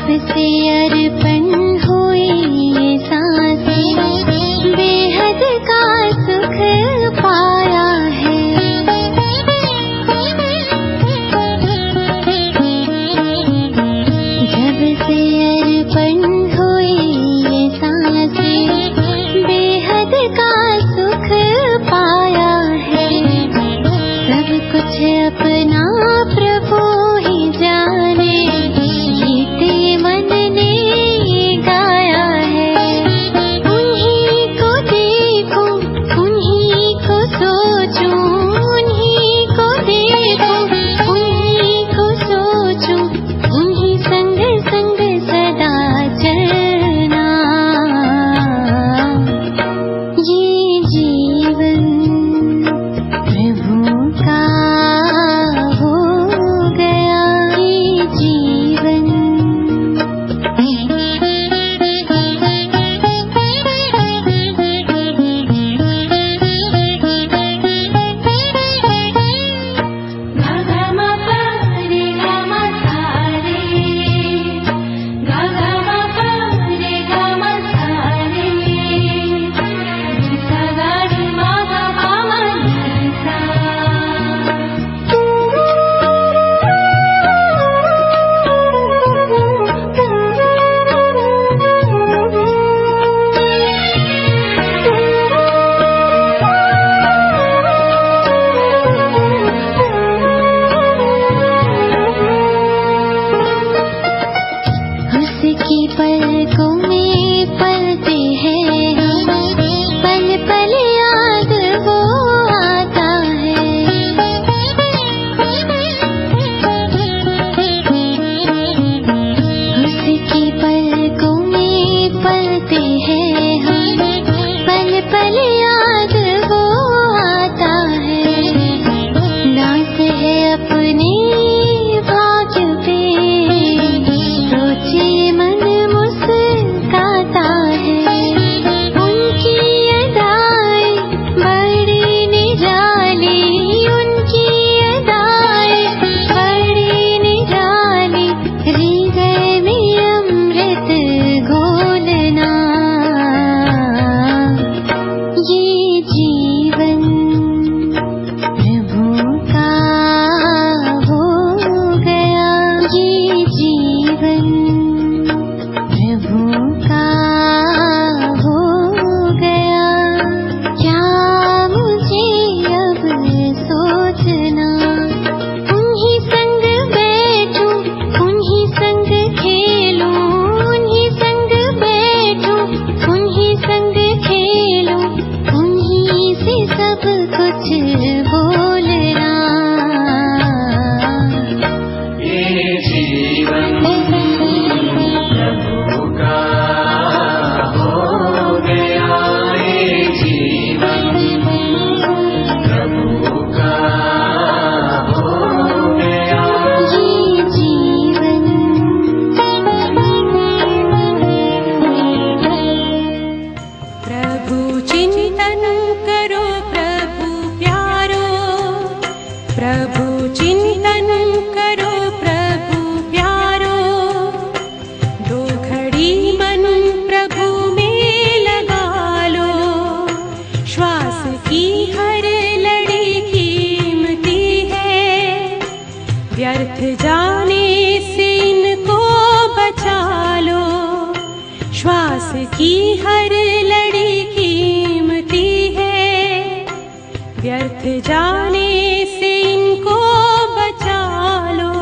से अर्पण हुई ये सांसें, बेहद का सुख पाया है। जब से अर्पण हुई ये सांसें, बेहद का सुख पाया है। सब कुछ अपना प्रभु ही जाने, जीते मन ने गाया है। उन्हीं को देखूं, उन्हीं को सोचूं, उन्हीं को देखूं, उन्हीं को सोचूं, उन्हीं संग संग सदा चलना। ये जीवन प्रभु का हो गया, ये जीवन। गा गा मा पा रे गा मा सा रे, गा गा मा पा रे गा मा सा रे, सा गा रे मा गा मा मा नी सा। उसकी पलकों में पलते हैं हम, पल पल याद वो आता है। उसकी पलकों में पलते हैं हम, पल पल याद वो आता है। नाच है अपने भाग्य पे, सोचे मन मुस्काता है। उनकी अदाएं बड़ी निराली, उनकी अदाएं बड़ी निराली, हृदय में अमृत घोलना। ये जीवन प्रभु का हो गया, ये जीवन प्रभु का हो गया। क्या मुझे अब सोचना, उन्हीं संग बैठूं, उन्हीं संग खेलूं, उन्हीं संग बैठूं, उन्हीं संग खेलूं, उन्हीं से सब कुछ बोलना। ये जीवन प्रभु का हो गया, ये जीवन प्रभु का हो गया। ये जीवन प्रभु चिंतन करो प्रभु प्यारो, प्रभु चिंतन करो प्रभु प्यारो। दो घड़ी मन प्रभु में लगा लो, श्वास की हर लड़ी कीमती है। व्यर्थ जाने से इनको बचा लो, श्वास की हर लड़ी कीमती है। व्यर्थ जाने से इनको बचा लो।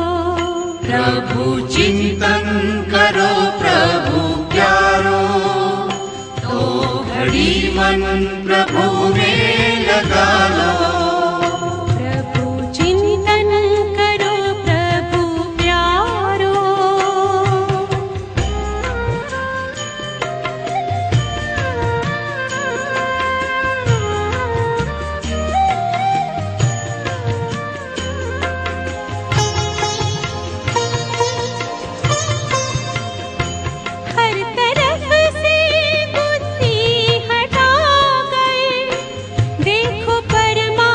प्रभु चिंतन करो प्रभु प्यारो, तो घड़ी मन प्रभु में लगा लो। प्रभु चिंतन करो प्रभु प्यारो। हर तरफ से बुद्धि हटा गए, देखो परमा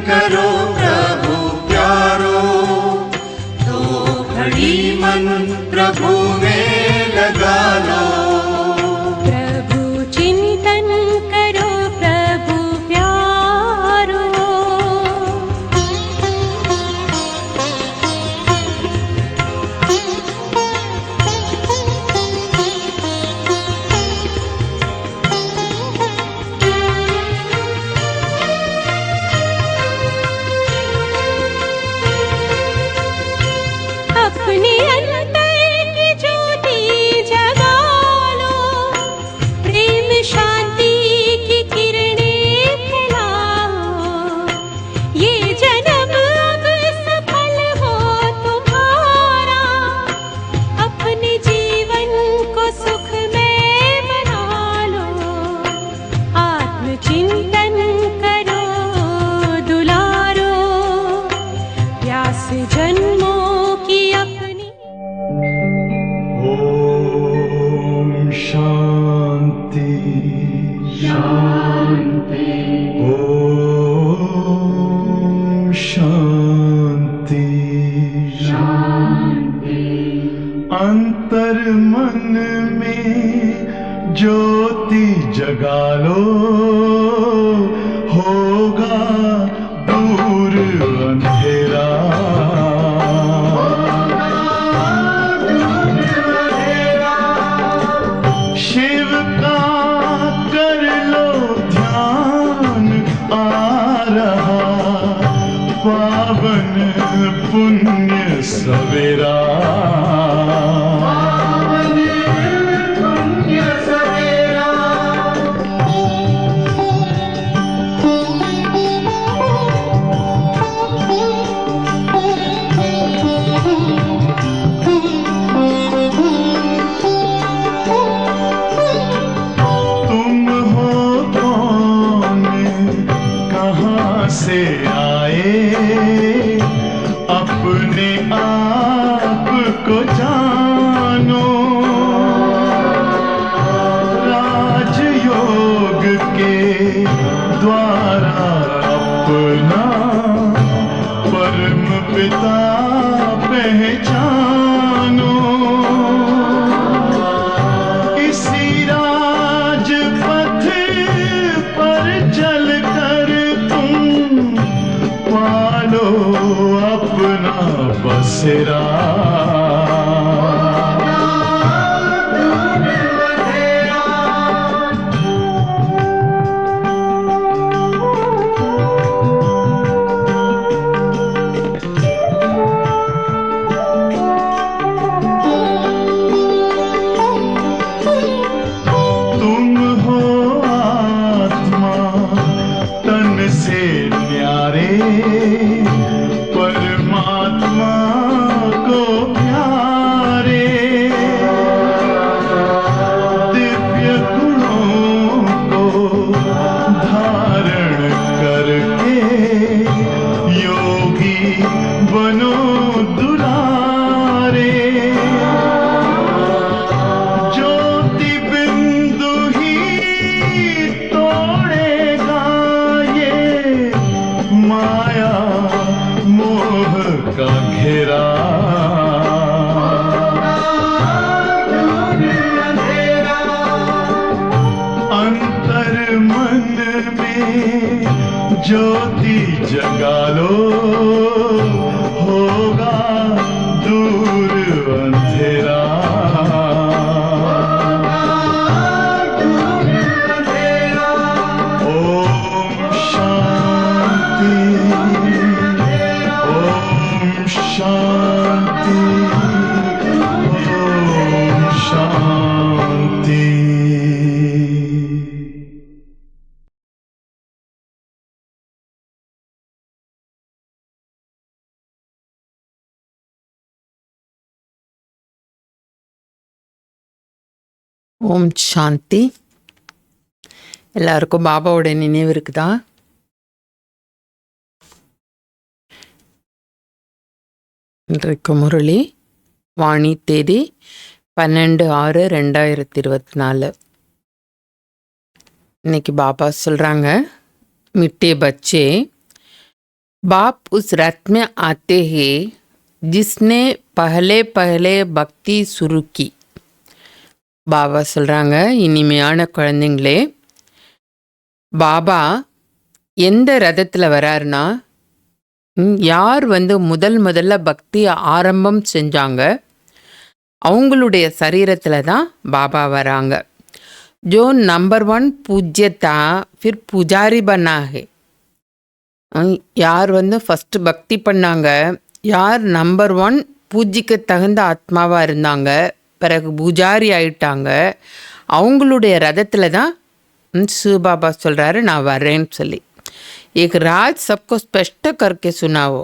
करो प्रभु प्यारो, तो घड़ी मन प्रभु में लगा लो। प्रभु चिंतन करो प्रभु प्यारो। अपने अंतर की ज्योति जगा लो, प्रेम शांति की किरणें फैलाओ। ये जन्म अब सफल हो तुम्हारा, अपने जीवन को सुखमय बना लो। आत्मचिंतन करो दुलारो, प्यास जन्मों की अपनी। ओम शांति शांति, ओम शांति शांति। अंतर मन में ज्योति जगा लो, होगा दूर अंधेरा। शिव का कर लो ध्यान, आ रहा पावन पुण्य सवेरा। तुम हो कौन, कहाँ से आए, अपने आप को जानो। राजयोग के द्वारा अपना परम पिता पहचानो। इसी राजपथ पर चलकर तुम पालो अपना बसेरा। तुम हो आत्मा तन से न्यारे, परमात्मा को प्यारे। दिव्य गुणों को धारण करके योगी बनो दुलारे। ज्योति बिंदु ही तोड़ेगा ये माया मोह का घेरा। अंतर मन में ज्योति जगा लो, होगा दूर अंधेरा। ओम शांति, ओम शांति, ओम शांति। ஓம் சாந்தி. எல்லாருக்கும் பாபாவோட நினைவு இருக்குதா? இன்றைக்கு முரளி வாணி தேதி 12/6/2024. இன்னைக்கு பாபா சொல்கிறாங்க, மிட்டே பச்சே बाप उस रथ में आते हैं जिसने पहले पहले பக்தி शुरू की. பாபா சொல்கிறாங்க, இனிமையான குழந்தைங்களே, பாபா எந்த ரதத்தில் வராருன்னா, யார் முதல்ல பக்தி ஆரம்பம் செஞ்சாங்க அவங்களுடைய சரீரத்தில் தான் பாபா வராங்க. जो नंबर 1 पूज्य था फिर पुजारी बना है. யார் ஃபஸ்ட்டு பக்தி பண்ணாங்க, யார் நம்பர் 1 பூஜிக்கு தகுந்த ஆத்மாவாக இருந்தாங்க, பிறகு பூஜாரி ஆயிட்டாங்க, அவங்களுடைய ரதத்தில் தான் சிவபாபா சொல்கிறாரு நான் வரேன்னு சொல்லி. एक राज सबको स्पष्ट करके सुनाओ.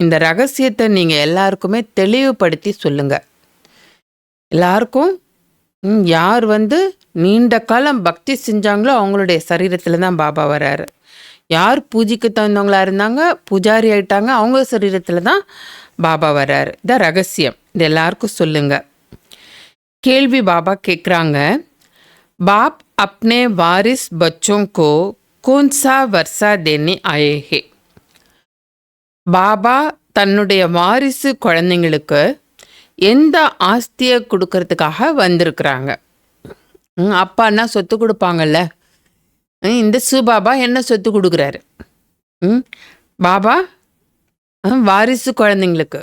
இந்த ரகசியத்தை நீங்கள் எல்லாருக்குமே தெளிவுபடுத்தி சொல்லுங்கள். எல்லாருக்கும் யார் நீண்ட காலம் பக்தி செஞ்சாங்களோ அவங்களுடைய சரீரத்தில் தான் பாபா வராரு. யார் பூஜைக்கு தகுந்தவங்களா இருந்தாங்க, பூஜாரி ஆயிட்டாங்க, அவங்க சரீரத்தில் தான் பாபா வராரு. இதான் ரகசியம், இது எல்லாருக்கும் சொல்லுங்க. கேள்வி பாபா கேட்குறாங்க, बाप अपने वारिस बच्चों को कौन सा वर्षा देने आए हैं. பாபா தன்னுடைய வாரிசு குழந்தைங்களுக்கு எந்த ஆஸ்தியை கொடுக்கறதுக்காக வந்திருக்கிறாங்க. அப்பான்னா சொத்து கொடுப்பாங்கல்ல, இந்த சிவபாபா என்ன சொத்து கொடுக்குறாரு. பாபா வாரிசு குழந்தைங்களுக்கு,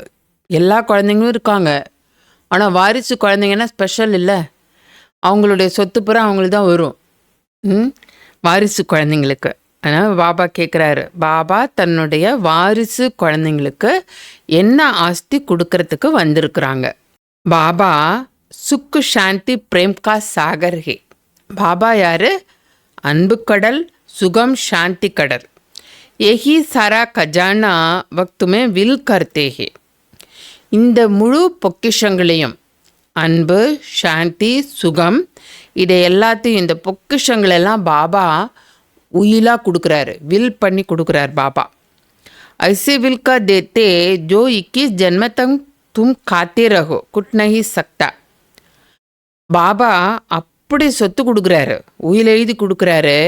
எல்லா குழந்தைங்களும் இருக்காங்க, ஆனால் வாரிசு குழந்தைங்கன்னா ஸ்பெஷல் இல்லை, அவங்களுடைய சொத்து பூரா அவங்களுக்கு தான் வரும். வாரிசு குழந்தைங்களுக்கு. ஆனால் பாபா கேட்குறாரு, பாபா தன்னுடைய வாரிசு குழந்தைங்களுக்கு என்ன ஆஸ்தி கொடுக்கறதுக்கு வந்திருக்கிறாங்க. பாபா சுக்கு சாந்தி பிரேம் கா சாகர் ஹே. பாபா யாரு? அன்பு கடல், சுகம், சாந்தி கடல். यही सारा खजाना वक्त में வில் करते हैं. இந்த முழு பொக்கிஷங்களையும், அன்பு, சாந்தி, சுகம், இதை எல்லாத்தையும், இந்த பொக்கிஷங்களெல்லாம் பாபா உயிலாக கொடுக்குறாரு, வில் பண்ணி கொடுக்குறாரு பாபா. ऐसे विल का देते जो 21 जन्म तक तुम खाते रहो कुट नहीं सकता. பாபா அப்படி சொத்து கொடுக்குறாரு, உயில் எழுதி கொடுக்குறாரு,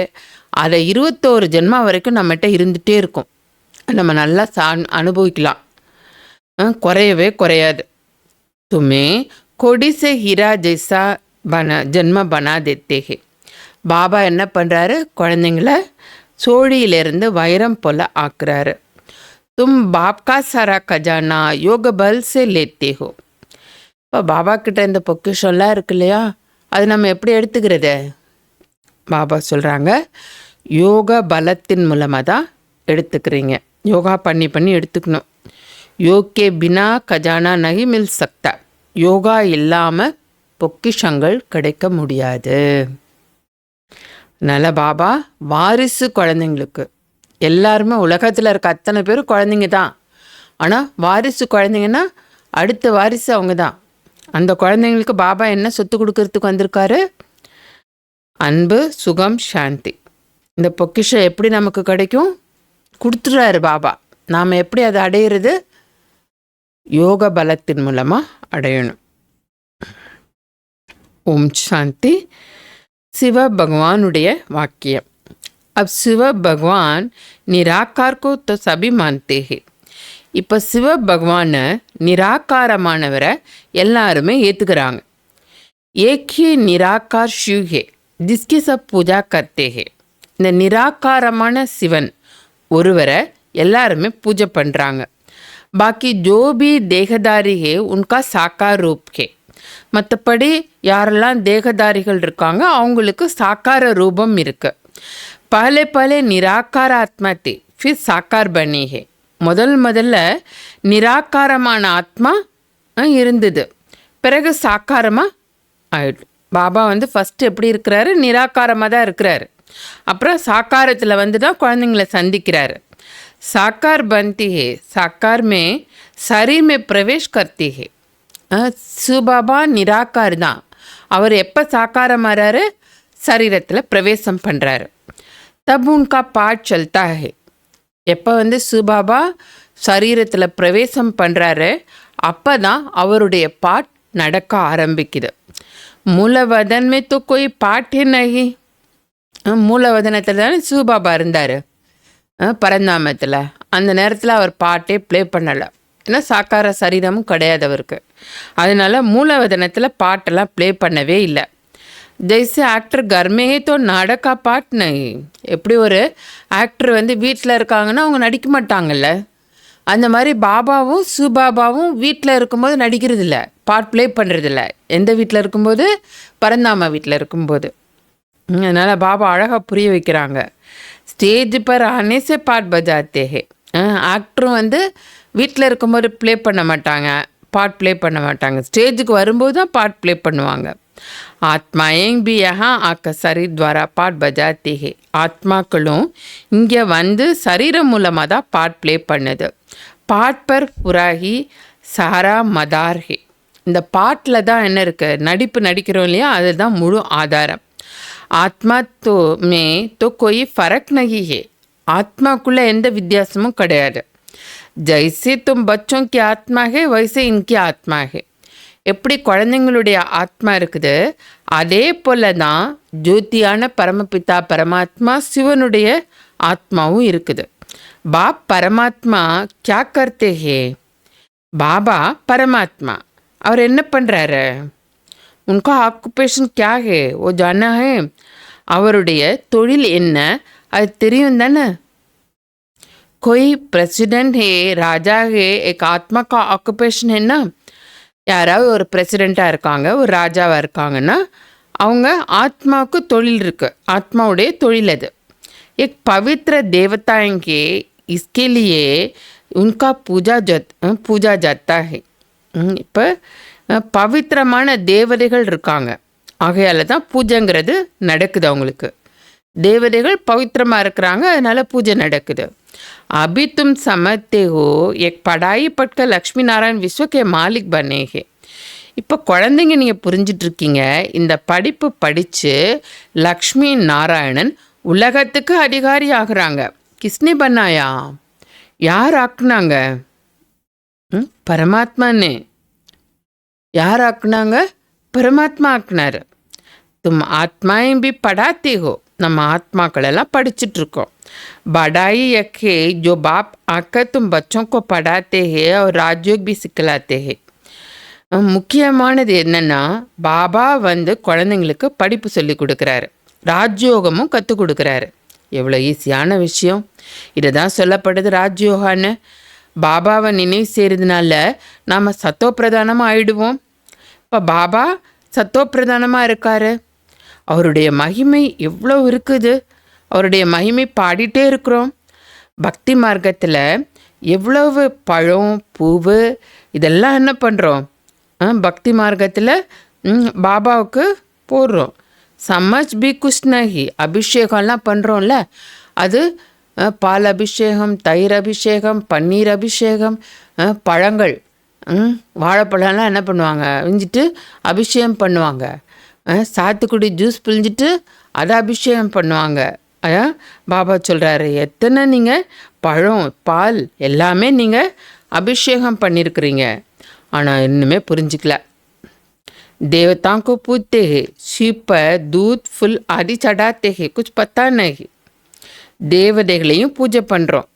அதை 21 ஜென்மா வரைக்கும் நம்மகிட்ட இருந்துகிட்டே இருக்கும், நம்ம நல்லா அனுபவிக்கலாம், குறையவே குறையாது. துமே கொடி சே ஹீரா ஜெய்சா ஜென்ம பனா தேத்தே ஹே. பாபா என்ன பண்ணுறாரு, குழந்தைங்கள சோழியிலிருந்து வைரம் போல் ஆக்குறாரு. தும் பாப்கா சாரா கஜானா யோக பல் சே லேத்தே ஹோ. இப்போ பாபா கிட்ட இந்த பொக்கிஷம்லாம் இருக்கு இல்லையா, அது நம்ம எப்படி எடுத்துக்கிறது? பாபா சொல்கிறாங்க, யோக பலத்தின் மூலமாக தான் எடுத்துக்கிறீங்க, யோகா பண்ணி பண்ணி எடுத்துக்கணும். யோகே பினா கஜானா நகி மில் சக்தா. யோகா இல்லாமல் பொக்கிஷங்கள் கிடைக்க முடியாது. அதனால் பாபா வாரிசு குழந்தைங்களுக்கு, எல்லாருமே உலகத்தில் இருக்க அத்தனை பேரும் குழந்தைங்க தான், ஆனால் வாரிசு குழந்தைங்கன்னா அடுத்த வாரிசு அவங்க தான். அந்த குழந்தைங்களுக்கு பாபா என்ன சொத்து கொடுக்கறதுக்கு வந்திருக்காரு? அன்பு, சுகம், சாந்தி. இந்த பொக்கிஷம் எப்படி நமக்கு கிடைக்கும்? கொடுத்துட்றாரு பாபா. நாம் எப்படி அதை அடையிறது? யோக பலத்தின் மூலமாக அடையணும். ஓம் சாந்தி. சிவ பகவானுடைய வாக்கியம். अब शिव भगवान निराकार को तो सभी मानते हैं. இப்போ சிவ பகவான் நிராகாரமானவரை எல்லாருமே ஏற்றுக்கிறாங்க. एक ही निराकार शिव है जिसकी सब पूजा करते हैं. இந்த நிராகாரமான சிவன் ஒருவரை எல்லாருமே பூஜை பண்ணுறாங்க. பாக்கி जो भी देहदारी है उनका साकार रूप है. மற்றபடி யாரெல்லாம் தேகதாரிகள் இருக்காங்க அவங்களுக்கு சாக்கார ரூபம் இருக்கு. பலே பலே நிராகார ஆத்மா தே ஃபிர் சாக்கார் பனி ஹே. முதல்ல நிராகாரமான ஆத்மா இருந்தது, பிறகு சாக்காரமாக ஆயிடும். பாபா ஃபஸ்ட்டு எப்படி இருக்கிறாரு? நிராகாரமாக தான் இருக்கிறாரு. அப்புறம் சாக்காரத்தில் தான் குழந்தைங்கள சந்திக்கிறாரு. சாக்கார் பன்தி ஹே, சாக்கார் மே சரீர் மே பிரவேஷ் கர்த்தி ஹே. சிவபாபா நிராகார் தான், அவர் எப்போ சாக்காரம் ஆறாரு? சரீரத்தில் பிரவேசம் பண்ணுறாரு. தப் உன்கா பாட் சல்தா ஹே. எப்போ சிவபாபா சரீரத்தில் பிரவேசம் பண்ணுறாரு அப்போ தான் அவருடைய பாட் நடக்க ஆரம்பிக்குது. மூலவதன் மே தோ கோய் பாட்டே நகி. மூலவதனத்தில் தானே சிவபாபா இருந்தார் பரந்தாமத்தில், அந்த நேரத்தில் அவர் பாட்டே ப்ளே பண்ணலை. ஏன்னா சாக்கார சரீரமும் கிடையாது அவருக்கு. அதனால மூலவதனத்தில் பாட்டெல்லாம் ப்ளே பண்ணவே இல்லை. ஜெய்ஸே ஆக்டர் கர்மேயே தோ நாடகா பாட் நை. எப்படி ஒரு ஆக்டர் வந்து வீட்டில் இருக்காங்கன்னா அவங்க நடிக்க மாட்டாங்கல்ல, அந்த மாதிரி பாபாவும் சுபாபாவும் வீட்டில் இருக்கும்போது நடிக்கிறது இல்லை, பாட் ப்ளே பண்ணுறதில்ல. எந்த வீட்டில் இருக்கும்போது? பரந்தாமா வீட்டில் இருக்கும்போது. அதனால் பாபா அழகாக புரிய வைக்கிறாங்க. ஸ்டேஜ் பர் ஆனேசே பாட் பஜாத்தே ஹே. ஆக்டரும் வந்து வீட்டில் இருக்கும்போது ப்ளே பண்ண மாட்டாங்க, பாட் ப்ளே பண்ண மாட்டாங்க. ஸ்டேஜுக்கு வரும்போது தான் பாட் ப்ளே பண்ணுவாங்க. ஆத்மாயேங் பி யஹா ஆக்க சரீர் துவாரா பாட் பஜாத்தே ஹே. ஆத்மாக்களும் இங்கே வந்து சரீரம் மூலமாக தான் பாட் ப்ளே பண்ணுது. பாட் பர் புராகி சாரா மதார் ஹே. இந்த பாட்டில் தான் என்ன இருக்குது? நடிக்கிறோம் இல்லையா, அதுதான் முழு ஆதாரம். ஆத்மா தோ மே தோ கோயி ஃபரக் நகி ஹே. ஆத்மாக்குள்ளே எந்த வித்தியாசமும் கிடையாது. ஜெய்சே தும் பச்சோं की ஆத்மா ஹே வைசே இன்கி ஆத்மா ஹே. எப்படி குழந்தைங்களுடைய ஆத்மா இருக்குது, அதே போல தான் ஜோதியான பரமபிதா பரமாத்மா சிவனுடைய ஆத்மாவும் இருக்குது. பாப் பரமாத்மா கியா கர்த்தே ஹே. பாபா பரமாத்மா அவர் என்ன பண்ணுறாரு? உனக்கு ஆக்குபேஷன் கியா ஹே ஓ ஜானா ஹே. அவருடைய தொழில் என்ன அது தெரியும் தானே. कोई प्रेसिडेंट है, ராஜா है, एक आत्मा का ऑक्यूपेशन है ना. யாராவது ஒரு பிரசிடெண்ட்டாக இருக்காங்க, ஒரு ராஜாவாக இருக்காங்கன்னா அவங்க ஆத்மாவுக்கு தொழில் இருக்குது, ஆத்மாவுடைய தொழில் அது. एक पवित्र देवताएं के इसके लिए उनका पूजा जाता है. இப்போ பவித்திரமான தேவதைகள் இருக்காங்க, ஆகையால் தான் பூஜைங்கிறது நடக்குது அவங்களுக்கு. தேவதைகள் பவித்திரமாக இருக்கிறாங்க, அதனால் பூஜை நடக்குது. अभी तुम समझते हो एक पढ़ाई पढ़कर लक्ष्मी नारायण विश्व के मालिक बने हैं. இப்போ குழந்தைங்க நீங்கள் புரிஞ்சிட்ருக்கீங்க, இந்த படிப்பு படித்து லக்ஷ்மி நாராயணன் உலகத்துக்கு அதிகாரி ஆகிறாங்க. கிஸ்னி பண்ணாயா? யார் ஆக்குனாங்க? பரமாத்மானே. யார் ஆக்குனாங்க? பரமாத்மா ஆக்குனார். தும் ஆத்மாயும் பி படாத்தே ஹோ. நம்ம ஆத்மாக்களெல்லாம் படிச்சுட்ருக்கோம். बढ़ाई यखे जो बाप आकर तुम बच्चों को पढ़ाते हैं और राजयोग भी सिखलाते हैं. முக்கியமானது என்னென்னா, பாபா வந்து குழந்தைங்களுக்கு படிப்பு சொல்லி கொடுக்குறாரு, ராஜயோகமும் கற்றுக் கொடுக்குறாரு. எவ்வளோ ஈஸியான விஷயம். இதை தான் சொல்லப்படுது ராஜயோகான்னு. பாபாவை நினைவு செய்கிறதுனால நாம் சத்தோப்பிரதானமாக ஆயிடுவோம். இப்போ பாபா சத்தோப்பிரதானமாக இருக்கார். அவருடைய மகிமை எவ்வளோ இருக்குது, அவருடைய மகிமை பாடிட்டே இருக்கிறோம். பக்தி மார்க்கத்தில் எவ்வளவு பழம் பூவு இதெல்லாம் என்ன பண்ணுறோம்? பக்தி மார்க்கத்தில் பாபாவுக்கு போடுறோம். சமஜ் பி குஷ் நஹி. அபிஷேகம்லாம் பண்ணுறோம்ல, அது பால் அபிஷேகம், தயிர் அபிஷேகம், பன்னீர் அபிஷேகம், பழங்கள், வாழைப்பழம்லாம் என்ன பண்ணுவாங்க, விஞ்சிட்டு அபிஷேகம் பண்ணுவாங்க. சாத்துக்குடி ஜூஸ் பிழிஞ்சிட்டு அதை அபிஷேகம் பண்ணுவாங்க. பாபா சொல்கிறாரு, எத்தனை நீங்கள் பழம் பால் எல்லாமே நீங்கள் அபிஷேகம் பண்ணியிருக்கிறீங்க, ஆனால் இன்னுமே புரிஞ்சிக்கல. देवताओं को पूजते हैं, शिव पर दूध फूल आदि चढ़ाते हैं, कुछ पता नहीं. தேவதைகளையும் பூஜை பண்ணுறோம்,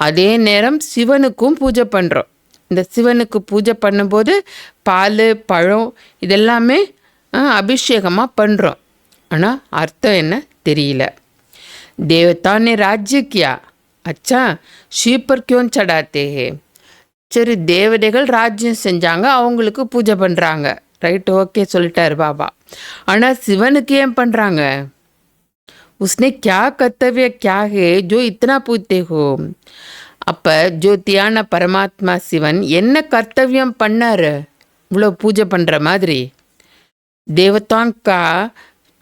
அதே நேரம் சிவனுக்கும் பூஜை பண்ணுறோம். இந்த சிவனுக்கு பூஜை பண்ணும்போது பால் பழம் இதெல்லாமே அபிஷேகமாக பண்ணுறோம், ஆனால் அர்த்தம் என்ன தெரியல. देवता ने राज्य किया, अच्छा शिव पर क्यों चढ़ाते हैं. சரி, தேவதைகள் ராஜ்யம் செஞ்சாங்க, அவங்களுக்கு பூஜை பண்ணுறாங்க, ரைட், ஓகே சொல்லிட்டார் பாபா. ஆனால் சிவனுக்கு ஏன் பண்ணுறாங்க? उसने क्या कर्तव्य क्या है जो इतना पूछते हो. அப்போ ஜோதியான பரமாத்மா சிவன் என்ன கர்த்தவியம் பண்ணார் இவ்வளோ பூஜை பண்ணுற மாதிரி? देवताओं का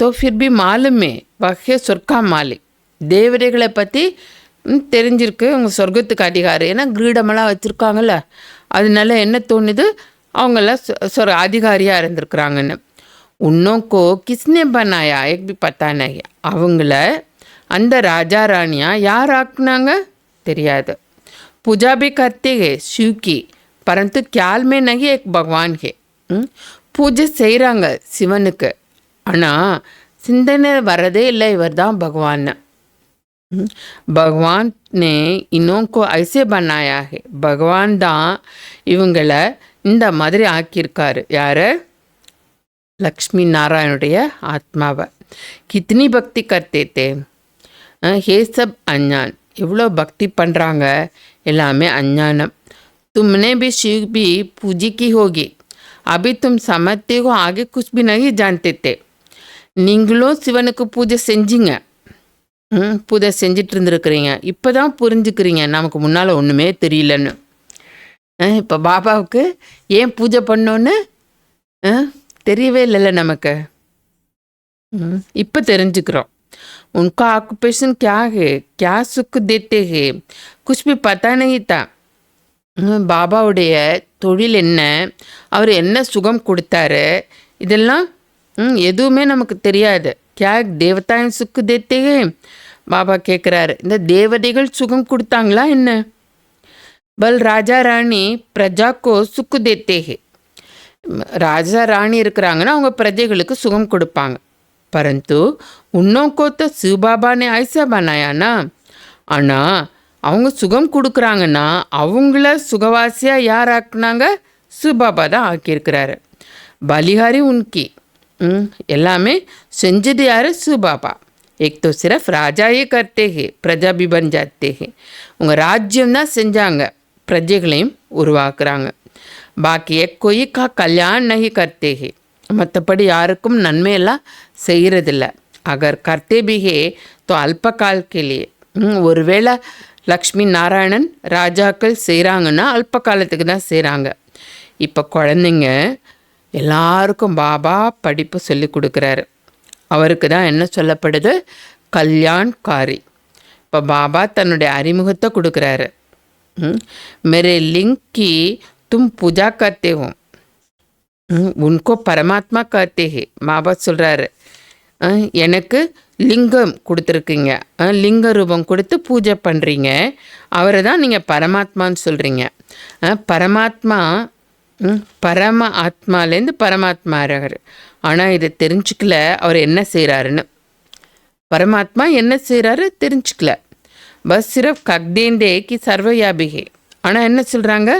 तो फिर भी मालूम है वह சொர்க்கா மாலிக். தேவதைகளை பற்றி தெரிஞ்சிருக்கு, அவங்க சொர்க்கத்துக்கு அதிகாரி. ஏன்னா கிரீடமெல்லாம் வச்சுருக்காங்கல்ல, அதனால என்ன தோணுது, அவங்களாம் அதிகாரியாக இருந்திருக்கிறாங்கன்னு. உன்னோக்கோ கிஸ்னே பனாயா எக் பி பத்தா நஹி. அவங்கள அந்த ராஜா ராணியாக யார் ஆக்குனாங்க தெரியாது. பூஜா பி கர்த்தே ஹே शिव की, परंतु ख्याल में नहीं एक भगवान है. பூஜை செய்கிறாங்க சிவனுக்கு, ஆனால் சிந்தனை வரதே இல்லை இவர் தான் பகவான். பகவான் ने इन्हों को ऐसे बनाया है. பகவான் தான் இவங்களை இந்த மாதிரி ஆக்கியிருக்காரு. யார்? லக்ஷ்மி நாராயணுடைய ஆத்மாவை. கித்னி பக்தி கர்த்தே ஹே சப் அஞ்ஞான். எவ்வளோ பக்தி பண்ணுறாங்க, எல்லாமே அஞ்ஞானம். तुमने भी शिव भी पूजी की होगी. अभी तुम समझते हो, आगे कुछ भी नहीं जानते थे. நீங்களும் சிவனுக்கு பூஜை செஞ்சீங்க, பூஜை செஞ்சிட்டு இருந்துருக்குறீங்க. இப்போ தான் புரிஞ்சுக்கிறீங்க நமக்கு முன்னால் ஒன்றுமே தெரியலன்னு. இப்போ பாபாவுக்கு ஏன் பூஜை பண்ணோன்னு தெரியவே இல்லைல்ல நமக்கு. இப்போ தெரிஞ்சுக்கிறோம். उनका ऑक्यूपेशन क्या है, क्या सुख देते हैं, कुछ भी पता नहीं था. பாபாவுடைய தொழில் என்ன, அவர் என்ன சுகம் கொடுத்தாரு, இதெல்லாம் எதுவுமே நமக்கு தெரியாது. क्या देवताएं सुख देते हैं, பாபா கேட்குறாரு. இந்த தேவதைகள் சுகம் கொடுத்தாங்களா என்ன? பல் ராஜா ராணி பிரஜா கோ சுக்கு தேத்தே ஹே. ராஜா ராணி இருக்கிறாங்கன்னா அவங்க பிரஜைகளுக்கு சுகம் கொடுப்பாங்க. பரந்து உன்னோக்கோ तो शिव बाबा ने ऐसा बनाया ना. ஆனால் அவங்க சுகம் கொடுக்குறாங்கன்னா அவங்கள சுகவாசியாக யார் ஆக்குனாங்க? சிவபாபா தான் ஆக்கியிருக்கிறாரு. பலிஹாரி உன்கி எல்லாமே செஞ்சது யார்? சிவபாபா. एक तो सिर्फ राजा ये करते हैं, प्रजा भी बन जाते हैं. உங்கள் ராஜ்யம் தான் செஞ்சாங்க, பிரஜைகளையும் உருவாக்குறாங்க. பாக்கி कोई का कल्याण नहीं करते हैं. மற்றபடி யாருக்கும் நன்மையெல்லாம் செய்கிறதில்ல. अगर करते भी है तो अल्पकाल के लिए. ஒருவேளை லக்ஷ்மி நாராயணன் ராஜாக்கள் செய்கிறாங்கன்னா அல்ப காலத்துக்கு தான் செய்கிறாங்க. இப்போ குழந்தைங்க எல்லாருக்கும் பாபா படிப்பு சொல்லி கொடுக்குறாரு. அவருக்கு தான் என்ன சொல்லப்படுது? கல்யாண்காரி. இப்போ பாபா தன்னுடைய அறிமுகத்தை கொடுக்குறாரு. मेरे लिंग की तुम पूजा करते हो, उनको परमात्मा कहते हैं. பாபா சொல்கிறாரு, எனக்கு லிங்கம் கொடுத்துருக்கீங்க, லிங்க ரூபம் கொடுத்து பூஜை பண்ணுறீங்க, அவரை தான் நீங்கள் பரமாத்மான்னு சொல்கிறீங்க. பரமாத்மா பரம ஆத்மாலேருந்து பரமாத்மா ஆகிறார். ஆனால் இதை தெரிஞ்சுக்கல அவர் என்ன செய்கிறாருன்னு. பரமாத்மா என்ன செய்கிறாரு தெரிஞ்சுக்கல. பஸ் சிறப் கக்தேந்தே கி சர்வயாபிகே. ஆனால் என்ன சொல்கிறாங்க?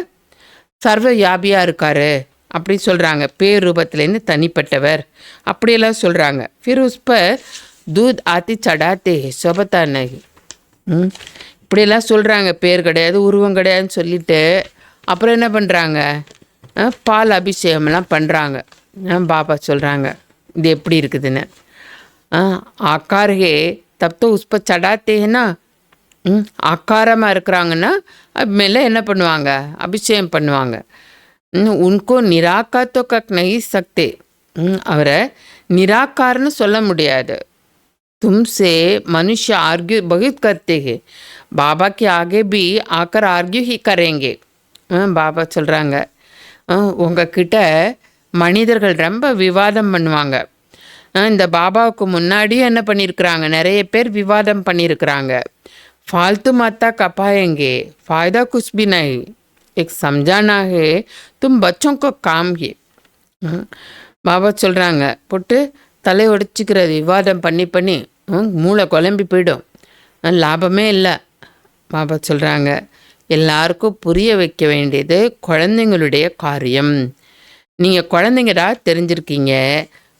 சர்வயாபியாக இருக்கார் அப்படி சொல்கிறாங்க. பேர் ரூபத்துலேருந்து தனிப்பட்டவர் அப்படியெல்லாம் சொல்கிறாங்க. ஃபிர் உஸ் பர் दूध आती चढ़ाते हैं, सोबता नहीं. இப்படியெல்லாம் சொல்கிறாங்க. பேர் கிடையாது, உருவம் கிடையாதுன்னு சொல்லிட்டு அப்புறம் என்ன பண்ணுறாங்க? பால் அபிஷேகம்லாம் பண்ணுறாங்க. பாபா சொல்கிறாங்க இது எப்படி இருக்குதுன்னு. ஆக்காரே தப்தோ உஸ்ப சடாத்தேன்னா ஆக்காரமாக இருக்கிறாங்கன்னா அது மேலே என்ன பண்ணுவாங்க? அபிஷேகம் பண்ணுவாங்க. உनको निराकार तो कक नहीं सकते. அவரை निराकारன்னு சொல்ல முடியாது. तुमसे मनुष्य आर्ग्यू बहुत करते हैं, बाबा के आगे भी आकर आर्ग्यू ही करेंगे. பாபா சொல்கிறாங்க உங்ககிட்ட மனிதர்கள் ரொம்ப விவாதம் பண்ணுவாங்க. இந்த பாபாவுக்கு முன்னாடி என்ன பண்ணியிருக்கிறாங்க? நிறைய பேர் விவாதம் பண்ணியிருக்கிறாங்க. फालतू माता कपाएंगे, फ़ायदा कुछ भी नहीं. एक समझाना है तुम बच्चों को काम ही. பாபா சொல்கிறாங்க போட்டு தலை உடைச்சிக்கிறது விவாதம் பண்ணி பண்ணி மூளை குழம்பி போயிடும், லாபமே இல்லை. பாபா சொல்கிறாங்க எல்லாருக்கும் புரிய வைக்க வேண்டியது குழந்தைங்களுடைய காரியம். நீங்கள் குழந்தைங்கடா தெரிஞ்சிருக்கீங்க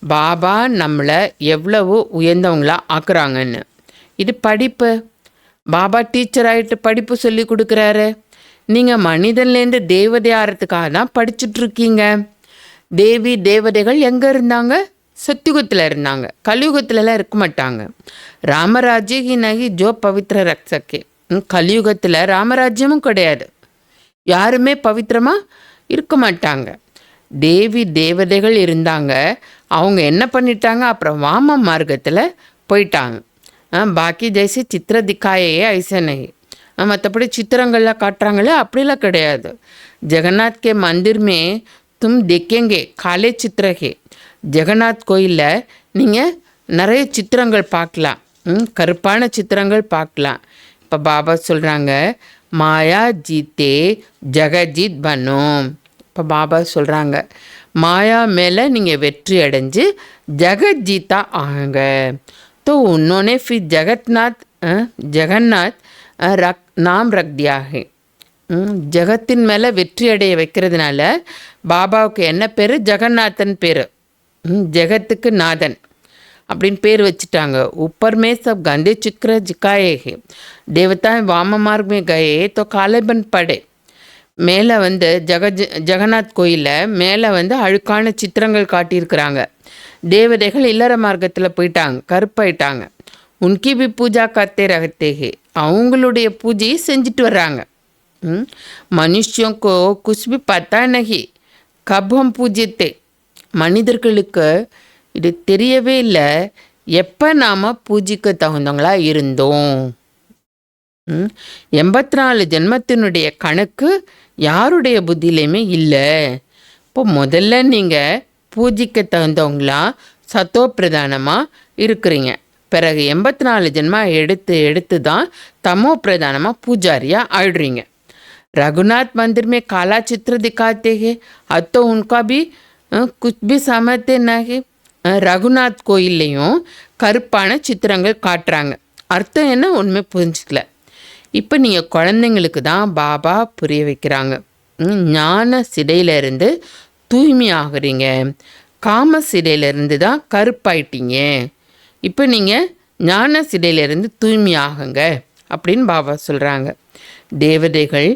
பாபா நம்மளை எவ்வளவு உயர்ந்தவங்களா ஆக்குறாங்கன்னு. இது படிப்பு. பாபா டீச்சர் ஆகிட்டு படிப்பு சொல்லி கொடுக்குறாரு. நீங்கள் மனிதன்லேருந்து தேவதை ஆகிறதுக்காக தான் படிச்சுட்ருக்கீங்க. தேவி தேவதைகள் எங்கே இருந்தாங்க? சத்தியுகத்தில் இருந்தாங்க, கலியுகத்திலலாம் இருக்க மாட்டாங்க. ராமராஜ்ய ஹி நகி ஜோ பவித்ர ரக்ஷக்கே. கலியுகத்தில் ராமராஜ்யமும் கிடையாது, யாருமே பவித்திரமாக இருக்க மாட்டாங்க. தேவி தேவதைகள் இருந்தாங்க, அவங்க என்ன பண்ணிட்டாங்க? அப்புறம் வாம மார்க்கத்தில் போயிட்டாங்க. பாக்கி ஜெய்சி சித்திர திக்காயே ஐசா நகி. மற்றபடி சித்திரங்கள்லாம் காட்டுறாங்களே அப்படிலாம் கிடையாது. ஜெகநாத் கே மந்திர் மே தும் தேக்கேங்கே காலே சித்திரகே. ஜெகநாத் கோயிலில் நீங்கள் நிறைய சித்திரங்கள் பார்க்கலாம், கருப்பான சித்திரங்கள் பார்க்கலாம். இப்போ பாபா சொல்கிறாங்க மாயா ஜீத்தே ஜெகஜீத் பனோம். இப்போ பாபா சொல்கிறாங்க மாயா மேலே நீங்கள் வெற்றி அடைஞ்சு ஜெகஜீத்தா ஆகுங்க. तो उन्होंने फिर जगन्नाथ நாம் ரக் தியா ஹே. ஜெகத்தின் மேலே வெற்றி அடைய வைக்கிறதுனால பாபாவுக்கு என்ன பேர்? ஜெகநாதன் பேர். ஜெகத்துக்கு நாதன் அப்படின்னு பேர் வச்சுட்டாங்க. ऊपर में सब गंदे चिक्र जिकाए हैं, देवताएं वाम मार्ग में गए तो काले बन पड़े. மேலே வந்து ஜெகநாத் கோயிலில் மேலே வந்து அழுக்கான சித்திரங்கள் காட்டியிருக்கிறாங்க. தேவதைகள் இல்லற மார்க்கத்தில் போயிட்டாங்க, கருப்பாயிட்டாங்க. உன்கி பி பூஜா கத்தே ரகத்தேகே, அவங்களுடைய பூஜையை செஞ்சுட்டு வர்றாங்க. மனுஷியோங்கோ குச் பி பத்தா நகி கப் ஹம் பூஜ்யத்தே, மனிதர்களுக்கு இது தெரியவே இல்லை எப்போ நாம் பூஜைக்கு தகுந்தவங்களா இருந்தோம். 84 ஜென்மத்தினுடைய கணக்கு யாருடைய புத்தியிலையுமே இல்லை. இப்போ முதல்ல நீங்கள் பூஜைக்கு தகுந்தவங்களா சத்தோ பிரதானமாக இருக்கிறீங்க. பிறகு 84 ஜென்மா எடுத்து தான் தமோ பிரதானமாக பூஜாரியாக ஆயிடுறீங்க. रघुनाथ मंदिर में काला चित्र दिखाते हैं, अब तो उनका भी कुछ भी समझते नहीं. ரகுநாத் கோயில்லையும் கருப்பான சித்திரங்கள் காட்டுறாங்க. அர்த்தம் என்ன உண்மை புரிஞ்சுக்கல. இப்போ நீங்கள் குழந்தைங்களுக்கு தான் பாபா புரிய வைக்கிறாங்க. ஞான சிடையிலிருந்து தூய்மையாகிறீங்க, காம சிடையிலிருந்து தான் கருப்பாயிட்டீங்க. இப்போ நீங்கள் ஞான சிடையிலிருந்து தூய்மையாகுங்க அப்படின்னு பாபா சொல்கிறாங்க. தேவதைகள்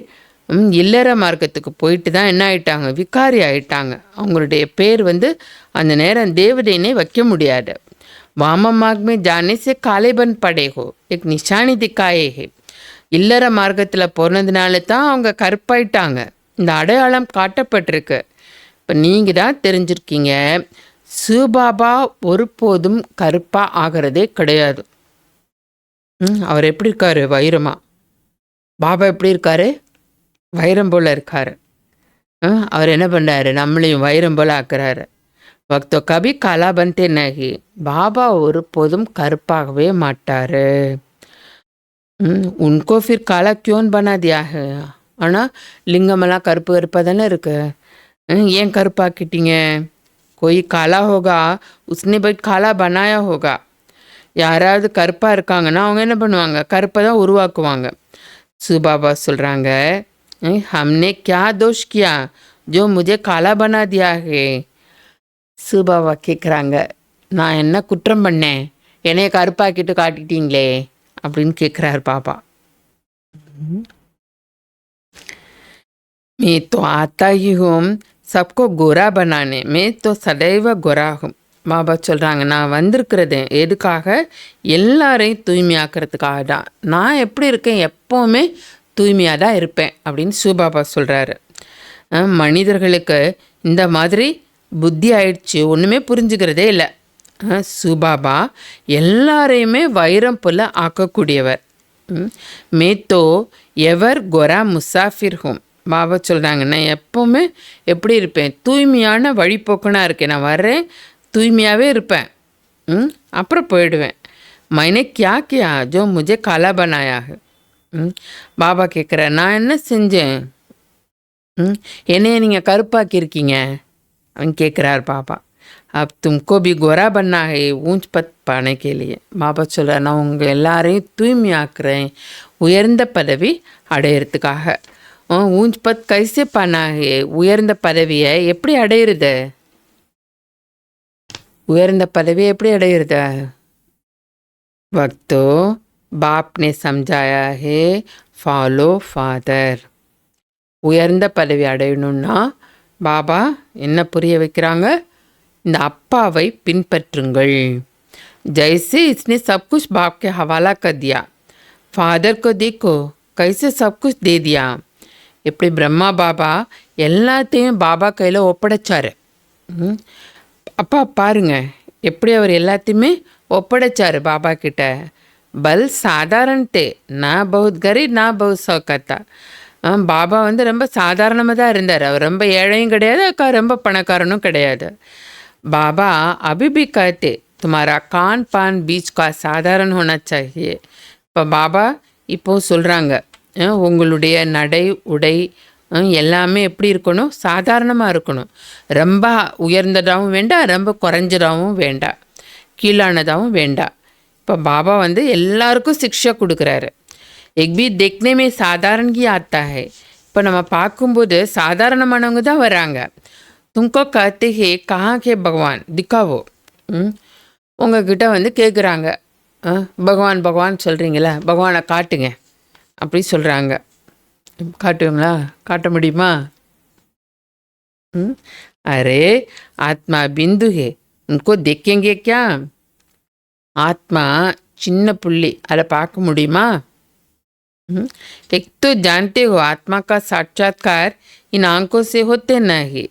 இல்லற மார்க்கத்துக்கு போயிட்டு தான் என்ன ஆயிட்டாங்க? விகாரி ஆயிட்டாங்க. அவங்களுடைய பேர் வந்து அந்த நேரம் தேவதைனே வைக்க முடியாது. வாம மார்க் में जाने से काले बन पड़े हो, एक निशानी दिखाए है. இல்லற மார்க்கத்தில் போனதுனால தான் அவங்க கருப்பாயிட்டாங்க. இந்த அடையாளம் காட்டப்பட்டிருக்கு. இப்போ நீங்கள் தான் தெரிஞ்சிருக்கீங்க, சிவபாபா ஒருபோதும் கருப்பாக ஆகிறதே கிடையாது. அவர் எப்படி இருக்காரு? வைரமா. பாபா எப்படி இருக்காரு? வைரம் போல் இருக்கார். அவர் என்ன பண்ணுறாரு? நம்மளையும் வைரம் போல் ஆக்குறாரு. பக்தோ கபி காலா பந்தே நகி, பாபா ஒருபோதும் கருப்பாகவே மாட்டார். உன்கோ ஃபிர் காலா கியோன் பனா தியா ஹை, ஆனால் லிங்கமெல்லாம் கருப்பு கருப்பாக தானே இருக்கு. ஏன் கருப்பாக்கிட்டீங்க? கோய் காலா ஹோகா உஸ்னே பை காலா பனாயா ஹோகா. யாராவது கருப்பாக இருக்காங்கன்னா அவங்க என்ன பண்ணுவாங்க? கருப்பை தான் உருவாக்குவாங்க. சுபாபா சொல்கிறாங்க, हमने क्या दोष किया जो मुझे काला बना दिया है. சுபாபா கேட்குறாங்க, நான் என்ன குற்றம் பண்ணேன், என்னைய கருப்பாக்கிட்டு காட்டிட்டீங்களே அப்படின்னு கேட்குறாரு பாபா. मैं तो आता ही हूँ सबको गोरा बनाने, मैं तो सदैव गोरा हूँ. பாபா சொல்கிறாங்க, நான் வந்திருக்கிறது எதுக்காக? எல்லாரையும் தூய்மையாக்கிறதுக்காக தான். நான் எப்படி இருக்கேன்? எப்போவுமே தூய்மையாக தான் இருப்பேன் அப்படின்னு சுபாபா சொல்கிறாரு. மனிதர்களுக்கு இந்த மாதிரி புத்தி ஆயிடுச்சு, ஒன்றுமே புரிஞ்சுக்கிறதே இல்லை. சுபாபா எல்லாரையுமே வைரம் போல் ஆக்கக்கூடியவர். மேத்தோ எவர் கொரா முசாஃபிர் ஹோம். பாபா சொல்கிறாங்க, நான் எப்போவுமே எப்படி இருப்பேன்? தூய்மையான வழிபோக்கனாக இருக்கேன். நான் வர்றேன், தூய்மையாகவே இருப்பேன், அப்புறம் போயிடுவேன். மைனே கியா கியா ஜோ முझे காலா பனாயா है. பாபா கேட்குற, நான் என்ன செஞ்சேன்? என்னைய நீங்கள் கருப்பாக்கியிருக்கீங்க அவன் கேட்குறார் பாபா. அப் தும்கோ பி கோரா பன்னா ஹே ஊஞ்ச் பத் பானை கேலியே. பாபா சொல்கிறார், நான் உங்கள் எல்லாரையும் தூய்மையாக்குறேன் உயர்ந்த பதவி அடையிறதுக்காக. ஊஞ்ச் பத் கைசே பானா ஹே, உயர்ந்த பதவியை எப்படி அடையிறது? உயர்ந்த பதவியை எப்படி அடையிறது? வக்தோ बाप ने समझाया है ஃபாலோ ஃபாதர். உயர்ந்த பதவி அடையணும்னா பாபா என்ன புரிய வைக்கிறாங்க? இந்த அப்பாவை பின்பற்றுங்கள். जैसे इसने सब कुछ बाप के हवाला कर दिया, फादर को देखो कैसे सब कुछ दे दिया. எப்படி பிரம்மா பாபா எல்லாத்தையும் பாபா கையில் ஒப்படைச்சார். அப்பா பாருங்க எப்படி அவர் எல்லாத்தையுமே ஒப்படைச்சார் பாபா கிட்ட. பல் சாதாரண தே, நான் பகுத் கரீப் நான் பகுத் சௌகத்தா. பாபா வந்து ரொம்ப சாதாரணமாக தான் இருந்தார். அவர் ரொம்ப ஏழையும் கிடையாது, ரொம்ப பணக்காரனும் கிடையாது. பாபா அபி பி कहते तुम्हारा कान पान बीच का साधारण होना चाहिए. இப்போ பாபா இப்போது சொல்கிறாங்க, உங்களுடைய நடை உடை எல்லாமே எப்படி இருக்கணும்? சாதாரணமாக இருக்கணும். ரொம்ப உயர்ந்ததாகவும் வேண்டாம், ரொம்ப குறைஞ்சதாகவும் வேண்டாம், கீழானதாகவும் வேண்டாம். இப்போ பாபா வந்து எல்லாருக்கும் சிக்ஷை கொடுக்குறாரு. एक भी देखने में साधारण ही आता है. இப்போ நம்ம பார்க்கும்போது சாதாரணமானவங்க தான் வராங்க. तुमको कहते हैं कहाँ के भगवान दिखाओ. உங்ககிட்ட வந்து கேட்குறாங்க, பகவான் பகவான் சொல்கிறீங்களா, பகவானை காட்டுங்க அப்படி சொல்கிறாங்க. காட்டுவீங்களா? காட்ட முடியுமா? अरे आत्मा बिंदु है, उनको देखेंगे क्या? आत्मा சின்ன புள்ளி, அதை பார்க்க முடியுமா? एक तो जानते हो आत्मा का साक्षात्कार इन आंखों से होते नहीं.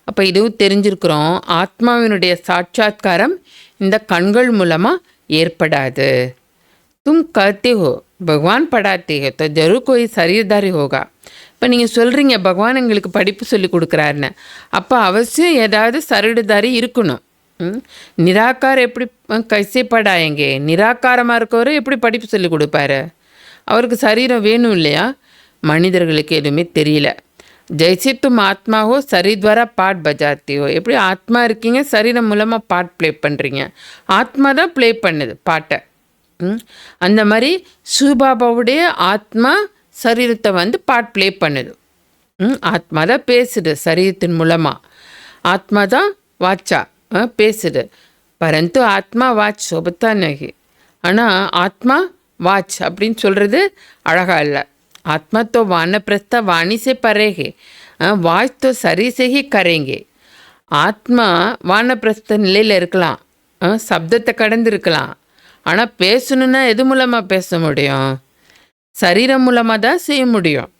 அப்போ இதுவும் தெரிஞ்சிருக்கிறோம், ஆத்மாவினுடைய சாட்சாத்காரம் இந்த கண்கள் மூலமாக ஏற்படாது. तुम कहते हो भगवान पढ़ाते हो तो जरूर कोई शरीरधारी होगा. இப்போ நீங்கள் சொல்கிறீங்க பகவான் எங்களுக்கு படிப்பு சொல்லி கொடுக்குறாருன்னு, அப்போ அவசியம் ஏதாவது சரீரதாரி இருக்கணும். நிராகார எப்படி கைசே படாயங்க? நிராகாரமாக இருக்கவரை எப்படி படிப்பு சொல்லி கொடுப்பாரு? அவருக்கு சரீரம் வேணும் இல்லையா? மனிதர்களுக்கு எதுவுமே தெரியல. ஜெய்சே தும் ஆத்மா ஹோ சரீர் துவாரா பாட் பஜாத்தி ஹோ. எப்படி ஆத்மா இருக்கீங்க, சரீரம் மூலமாக பாட் ப்ளே பண்ணுறீங்க. ஆத்மா தான் ப்ளே பண்ணுது பாட்டை. அந்த மாதிரி சுபாபாவுடைய ஆத்மா சரீரத்தை வந்து பாட் ப்ளே பண்ணுது. ஆத்மா தான் பேசுது சரீரத்தின் மூலமாக. ஆத்மா தான் வாச்சா பேசுது. பரந்து ஆத்மா வாச் சொபத்தா நகி. ஆனால் ஆத்மா வாச் அப்படின்னு சொல்கிறது அழகா இல்லை. आत्मा तो वानप्रस्थ वाणी से परे है, वाच तो शरीर से ही करेंगे. ஆத்மா வானப்பிரஸ்த நிலையில் இருக்கலாம், சப்தத்தை கடந்து இருக்கலாம். ஆனால் பேசணுன்னா எது மூலமாக பேச முடியும்? சரீரம் மூலமாக தான் செய்ய முடியும்.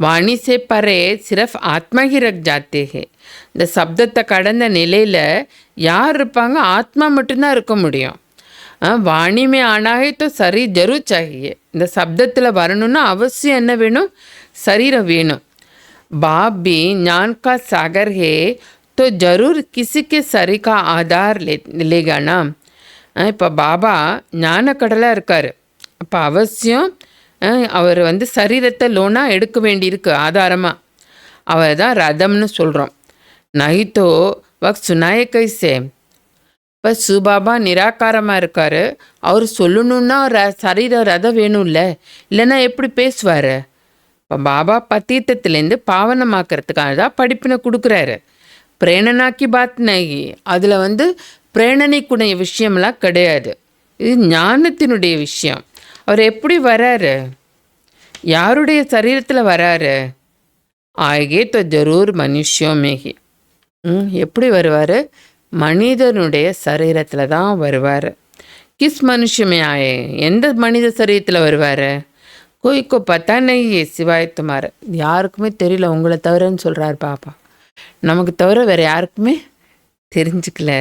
வாணி சே பரே சிரஃப் ஆத்மா ஹி ரக் ஜாத்தே ஹே. இந்த சப்தத்தை கடந்த நிலையில் யார் இருப்பாங்க? ஆத்மா மட்டும்தான் இருக்க முடியும். வாணி மே ஆனா ஹே தோ சரீர் ஜரூர் சாஹியே. இந்த சப்தத்தில் வரணும்னா அவசியம் என்ன வேணும்? சரீரம் வேணும். बाप भी ज्ञान का सागर है तो जरूर किसी के शरीर का आधार लेगा ना. இப்போ பாபா ஞான கடலாக இருக்கார். அப்போ அவசியம் அவர் வந்து சரீரத்தை லோனாக எடுக்க வேண்டியிருக்கு ஆதாரமாக. அவர் தான் ரதம்னு சொல்கிறோம். நஹித்தோ வக் சுனாய கைசே. இப்போ சுபாபா நிராகாரமாக இருக்கார், அவர் சொல்லணுன்னா சரீர ரதம் வேணும்ல, இல்லைன்னா எப்படி பேசுவார்? இப்போ பாபா பத்தீத்தத்துலேருந்து பாவனமாக்கிறதுக்காக தான் படிப்பினை கொடுக்குறாரு. பிரேரணாக்கி பாத் நகி, அதில் வந்து பிரேரணைக்குடைய விஷயம்லாம் கிடையாது. இது ஞானத்தினுடைய விஷயம். அவர் எப்படி வராரு? யாருடைய சரீரத்தில் வராரு? ஆகே தோ ஜரூர் மனுஷியோமேகி. எப்படி வருவார்? மனிதனுடைய சரீரத்தில் தான் வருவார். கிஸ் மனுஷமே ஆயே, எந்த மனித சரீரத்தில் வருவார்? கோய்க்கோ பத்தா நெய்யே சிவாய் துமார். யாருக்குமே தெரியல, உங்களை தவிரன்னு சொல்கிறார் பாப்பா. நமக்கு தவிர வேறு யாருக்குமே தெரிஞ்சுக்கல.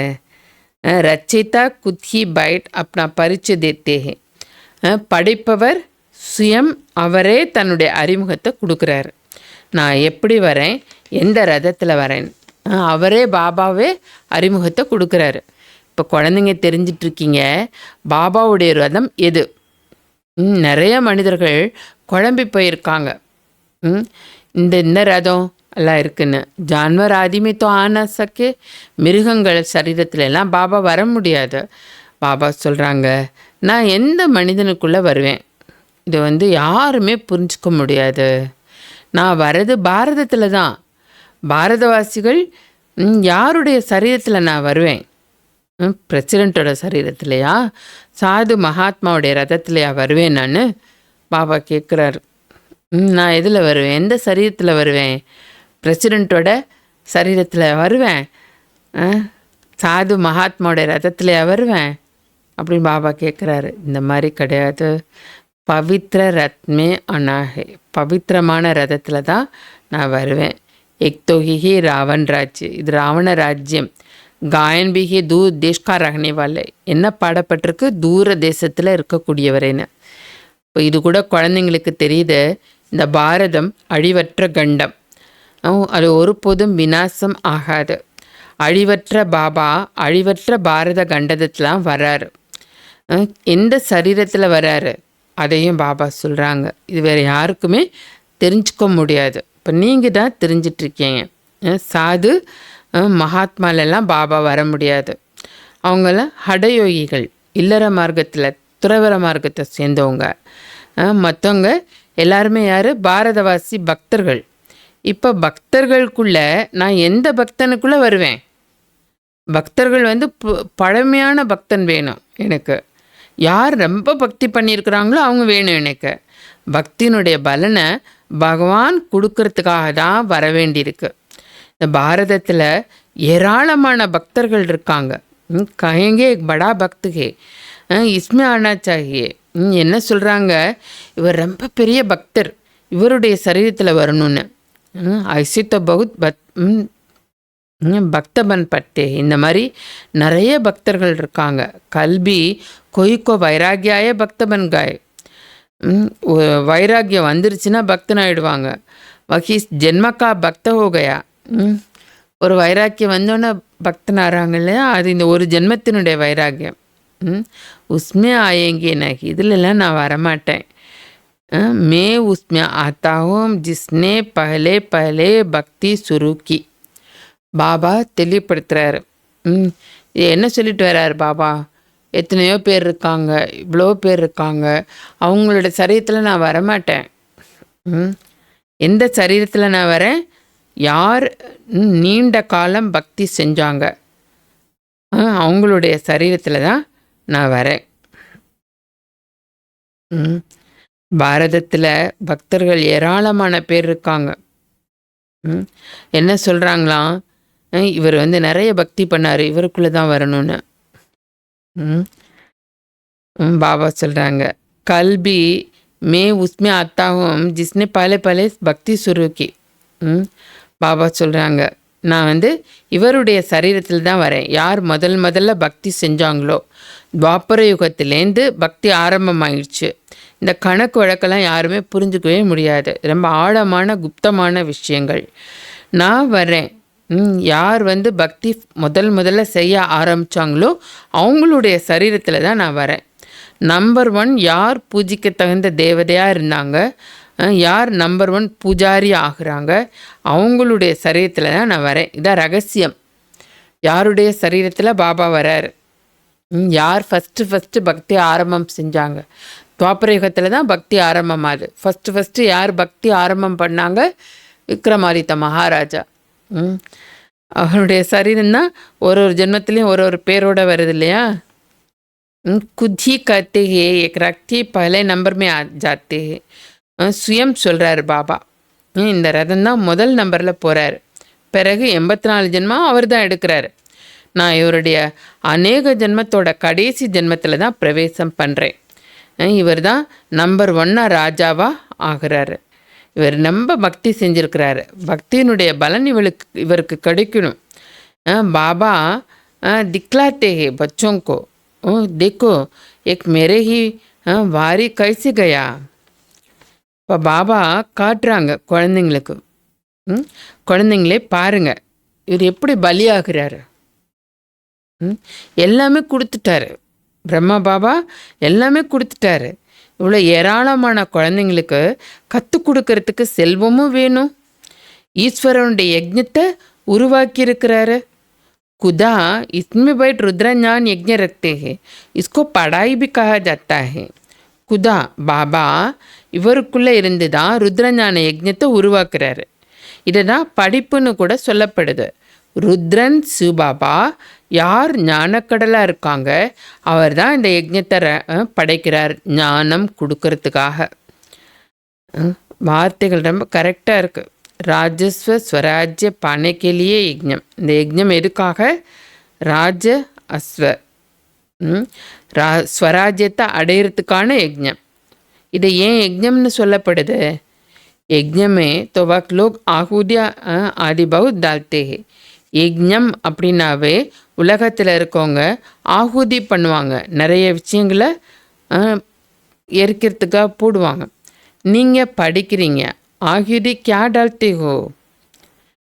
ரச்சிதா குத்ஹி பைட் அப்னா பரிச்சு தேத்தே ஹே. படைப்பவர் சுயம் அவரே தன்னுடைய அறிமுகத்தை கொடுக்குறாரு. நான் எப்படி வரேன், எந்த ரதத்தில் வரேன், அவரே பாபாவே அறிமுகத்தை கொடுக்குறாரு. இப்போ குழந்தைங்க தெரிஞ்சிட்ருக்கீங்க பாபாவுடைய ரதம் எது. நிறைய மனிதர்கள் குழம்பி போயிருக்காங்க. இந்த ரதம் எல்லாம் இருக்குன்னு. ஜான்வர் ஆதிமே தோ ஆனா சக்கே. மிருகங்கள் சரீரத்துல எல்லாம் பாபா வர முடியாது. பாபா சொல்கிறாங்க, நான் எந்த மனிதனுக்குள்ளே வருவேன், இது வந்து யாருமே புரிஞ்சுக்க முடியாது. நான் வர்றது பாரதத்தில் தான். பாரதவாசிகள் யாருடைய சரீரத்தில் நான் வருவேன்? பிரசிடெண்ட்டோட சரீரத்திலையா, சாது மகாத்மாவுடைய ரதத்திலையா வருவேன் நான்? பாபா கேட்குறாரு. நான் எதில் வருவேன், எந்த சரீரத்தில் வருவேன்? பிரசிடெண்ட்டோட சரீரத்தில் வருவேன், சாது மகாத்மாவுடைய ரதத்திலையா வருவேன் அப்படின்னு பாபா கேட்குறாரு. இந்த மாதிரி கிடையாது. பவித்ர ரத்மே அனாஹே, பவித்திரமான ரதத்தில் தான் நான் வருவேன். எக்தோஹி ராவன் ராஜ்ய, இது ராவண ராஜ்யம். காயன் பிஹி தூர் தேஷ்கா ரகனே வாலே, என்ன பாடப்பட்டிருக்கு? தூர தேசத்தில் இருக்கக்கூடியவரேன்னு. இப்போ இது கூட குழந்தைங்களுக்கு தெரியுது. இந்த பாரதம் அழிவற்ற கண்டம், அது ஒருபோதும் விநாசம் ஆகாது. அழிவற்ற பாபா அழிவற்ற பாரத கண்டத்துலாம் வராரு. எந்த சரீரத்தில் வராரு அதையும் பாபா சொல்கிறாங்க. இது வேறு யாருக்குமே தெரிஞ்சுக்க முடியாது. இப்போ நீங்கள் தான் தெரிஞ்சிட்ருக்கீங்க. சாது மகாத்மாலெல்லாம் பாபா வர முடியாது. அவங்களாம் ஹடயோகிகள், இல்லற மார்க்கத்தில் துறவர மார்க்கத்தை சேர்ந்தவங்க. மற்றவங்க எல்லாருமே யார்? பாரதவாசி பக்தர்கள். இப்போ பக்தர்களுக்குள்ள நான் எந்த பக்தனுக்குள்ளே வருவேன்? பக்தர்கள் வந்து பழமையான பக்தன் வேணும் எனக்கு. யார் ரொம்ப பக்தி பண்ணியிருக்கிறாங்களோ அவங்க வேணும் எனக்கு. பக்தியினுடைய பலனை பகவான் கொடுக்கறதுக்காக தான் வர வேண்டியிருக்கு. இந்த பாரதத்தில் ஏராளமான பக்தர்கள் இருக்காங்க. கहेंगे एक बड़ा भक्त है, इसमें आना चाहिए. என்ன சொல்கிறாங்க? இவர் ரொம்ப பெரிய பக்தர், இவருடைய சரீரத்தில் வரணும்னு. ஐசி तो बहुत பக்தபன் பட்டே. இந்த மாதிரி நிறைய பக்தர்கள் இருக்காங்க. கல்வி கொய்கோ வைராகியாய பக்தபன் காய். வைராகியம் வந்துருச்சுன்னா பக்தனாயிடுவாங்க. வகி ஜென்மக்கா பக்த ஹோகயா. ஒரு வைராக்கியம் வந்தோன்னே பக்தனாகிறாங்க இல்லையா, அது இந்த ஒரு ஜென்மத்தினுடைய வைராக்கியம். உஸ்மே ஆயேங்கி எனக்கு இதிலெல்லாம் நான் வரமாட்டேன். மே உஸ்மே ஆத்தாவும் ஜிஸ்னே பஹலே பஹலே பக்தி சுருக்கி. பாபா தெளிவுபடுத்துகிறாரு. என்ன சொல்லிட்டு வர்றாரு பாபா? எத்தனையோ பேர் இருக்காங்க, இவ்வளோ பேர் இருக்காங்க, அவங்களோட சரீரத்தில் நான் வரமாட்டேன். எந்த சரீரத்தில் நான் வரேன்? யார் நீண்ட காலம் பக்தி செஞ்சாங்க அவங்களுடைய சரீரத்தில் தான் நான் வரேன். பாரதத்தில் பக்தர்கள் ஏராளமான பேர் இருக்காங்க. என்ன சொல்கிறாங்களாம்? இவர் வந்து நிறைய பக்தி பண்ணார், இவருக்குள்ளே தான் வரணும்னு. பாபா சொல்கிறாங்க, கல்வி மே உஸ்மே ஆத்தாகும் ஜிஸ்னே பல பல பக்தி சுருக்கி. பாபா சொல்கிறாங்க, நான் வந்து இவருடைய சரீரத்தில் தான் வரேன். யார் முதல்ல பக்தி செஞ்சாங்களோ, துவாபர யுகத்திலேருந்து பக்தி ஆரம்பமாயிடுச்சு. இந்த கணக்கு வழக்கெல்லாம் யாருமே புரிஞ்சுக்கவே முடியாது. ரொம்ப ஆழமான குப்தமான விஷயங்கள். நான் வரேன். யார் வந்து பக்தி முதல்ல செய்ய ஆரம்பித்தாங்களோ அவங்களுடைய சரீரத்தில் தான் நான் வரேன். நம்பர் 1 யார் பூஜிக்க தகுந்த தேவதையாக இருந்தாங்க, யார் நம்பர் 1 பூஜாரி ஆகுறாங்க, அவங்களுடைய சரீரத்தில் தான் நான் வரேன். இதான் ரகசியம். யாருடைய சரீரத்தில் பாபா வராரு? யார் ஃபஸ்ட்டு பக்தி ஆரம்பம் செஞ்சாங்க? துவாபர யுகத்தில் தான் பக்தி ஆரம்பமாகுது. ஃபஸ்ட்டு யார் பக்தி ஆரம்பம் பண்ணாங்க? விக்ரமாதித்த மகாராஜா. அவருடைய சரீரம்தான் ஒரு ஜென்மத்திலையும் ஒரு பேரோட வருது இல்லையா? குதி கத்தே ஹே एक रखती पहले नंबर में आ जाते हैं. சுயம் சொல்கிறார் பாபா. இந்த ரதம் தான் முதல் நம்பரில் போகிறாரு. பிறகு 84 ஜென்மம் அவர் தான் எடுக்கிறாரு. நான் இவருடைய அநேக ஜென்மத்தோட கடைசி ஜென்மத்தில் தான் பிரவேசம் பண்ணுறேன். இவர் தான் நம்பர் 1 ராஜாவாக ஆகிறாரு. இவர் ரொம்ப பக்தி செஞ்சுருக்கிறாரு. பக்தியினுடைய பலன் இவருக்கு கிடைக்கணும். பாபா दिखलाते हैं बच्चों को, देखो एक मेरे ही वारी कैसे गया. இப்போ பாபா காட்டுறாங்க குழந்தைங்களுக்கு. குழந்தைங்களே பாருங்க, இவர் எப்படி பலியாகிறாரு. எல்லாமே கொடுத்துட்டாரு. பிரம்மா பாபா எல்லாமே கொடுத்துட்டாரு. இவ்வளோ ஏராளமான குழந்தைங்களுக்கு கற்றுக் கொடுக்கறதுக்கு செல்வமும் வேணும். ஈஸ்வரனுடைய யஜ்ஞத்தை உருவாக்கியிருக்கிறாரு. खुदा इसमें बैठ रुद्रज्ञान यज्ञ रखते हैं, इसको पढ़ाई भी कहा जाता है. குதா பாபா இவருக்குள்ளே இருந்து தான் ருத்ரஞான யஜ்ஞத்தை உருவாக்குறாரு. இதை தான் படிப்புன்னு கூட சொல்லப்படுது. ருத்ரன் சிவபாபா யார் ஞானக்கடலாக இருக்காங்க, அவர் தான் இந்த யஜ்ஞத்தை படைக்கிறார் ஞானம் கொடுக்கறதுக்காக. வார்த்தைகள் ரொம்ப கரெக்டாக இருக்குது. ராஜஸ்வ ஸ்வராஜ்ய பானைக்கேலியே யஜ்ஞம். இந்த யஜ்ஞம் எதுக்காக? ராஜ அஸ்வ ஸ்வராஜ்யத்தை அடையிறதுக்கான யஜ்ஞம். இதை ஏன் யஜ்ஞம்னு சொல்லப்படுது? யஜ்ஞமே தோவாக் லோக் ஆகுதியா ஆதி பகுத் டால்தே ஹே. யஜ்ஞம் அப்படின்னாவே உலகத்தில் இருக்கவங்க ஆகுதி பண்ணுவாங்க, நிறைய விஷயங்களை எரிக்கிறதுக்காக போடுவாங்க. நீங்கள் படிக்கிறீங்க, ஆகுதி கியா டால்தே ஹோ.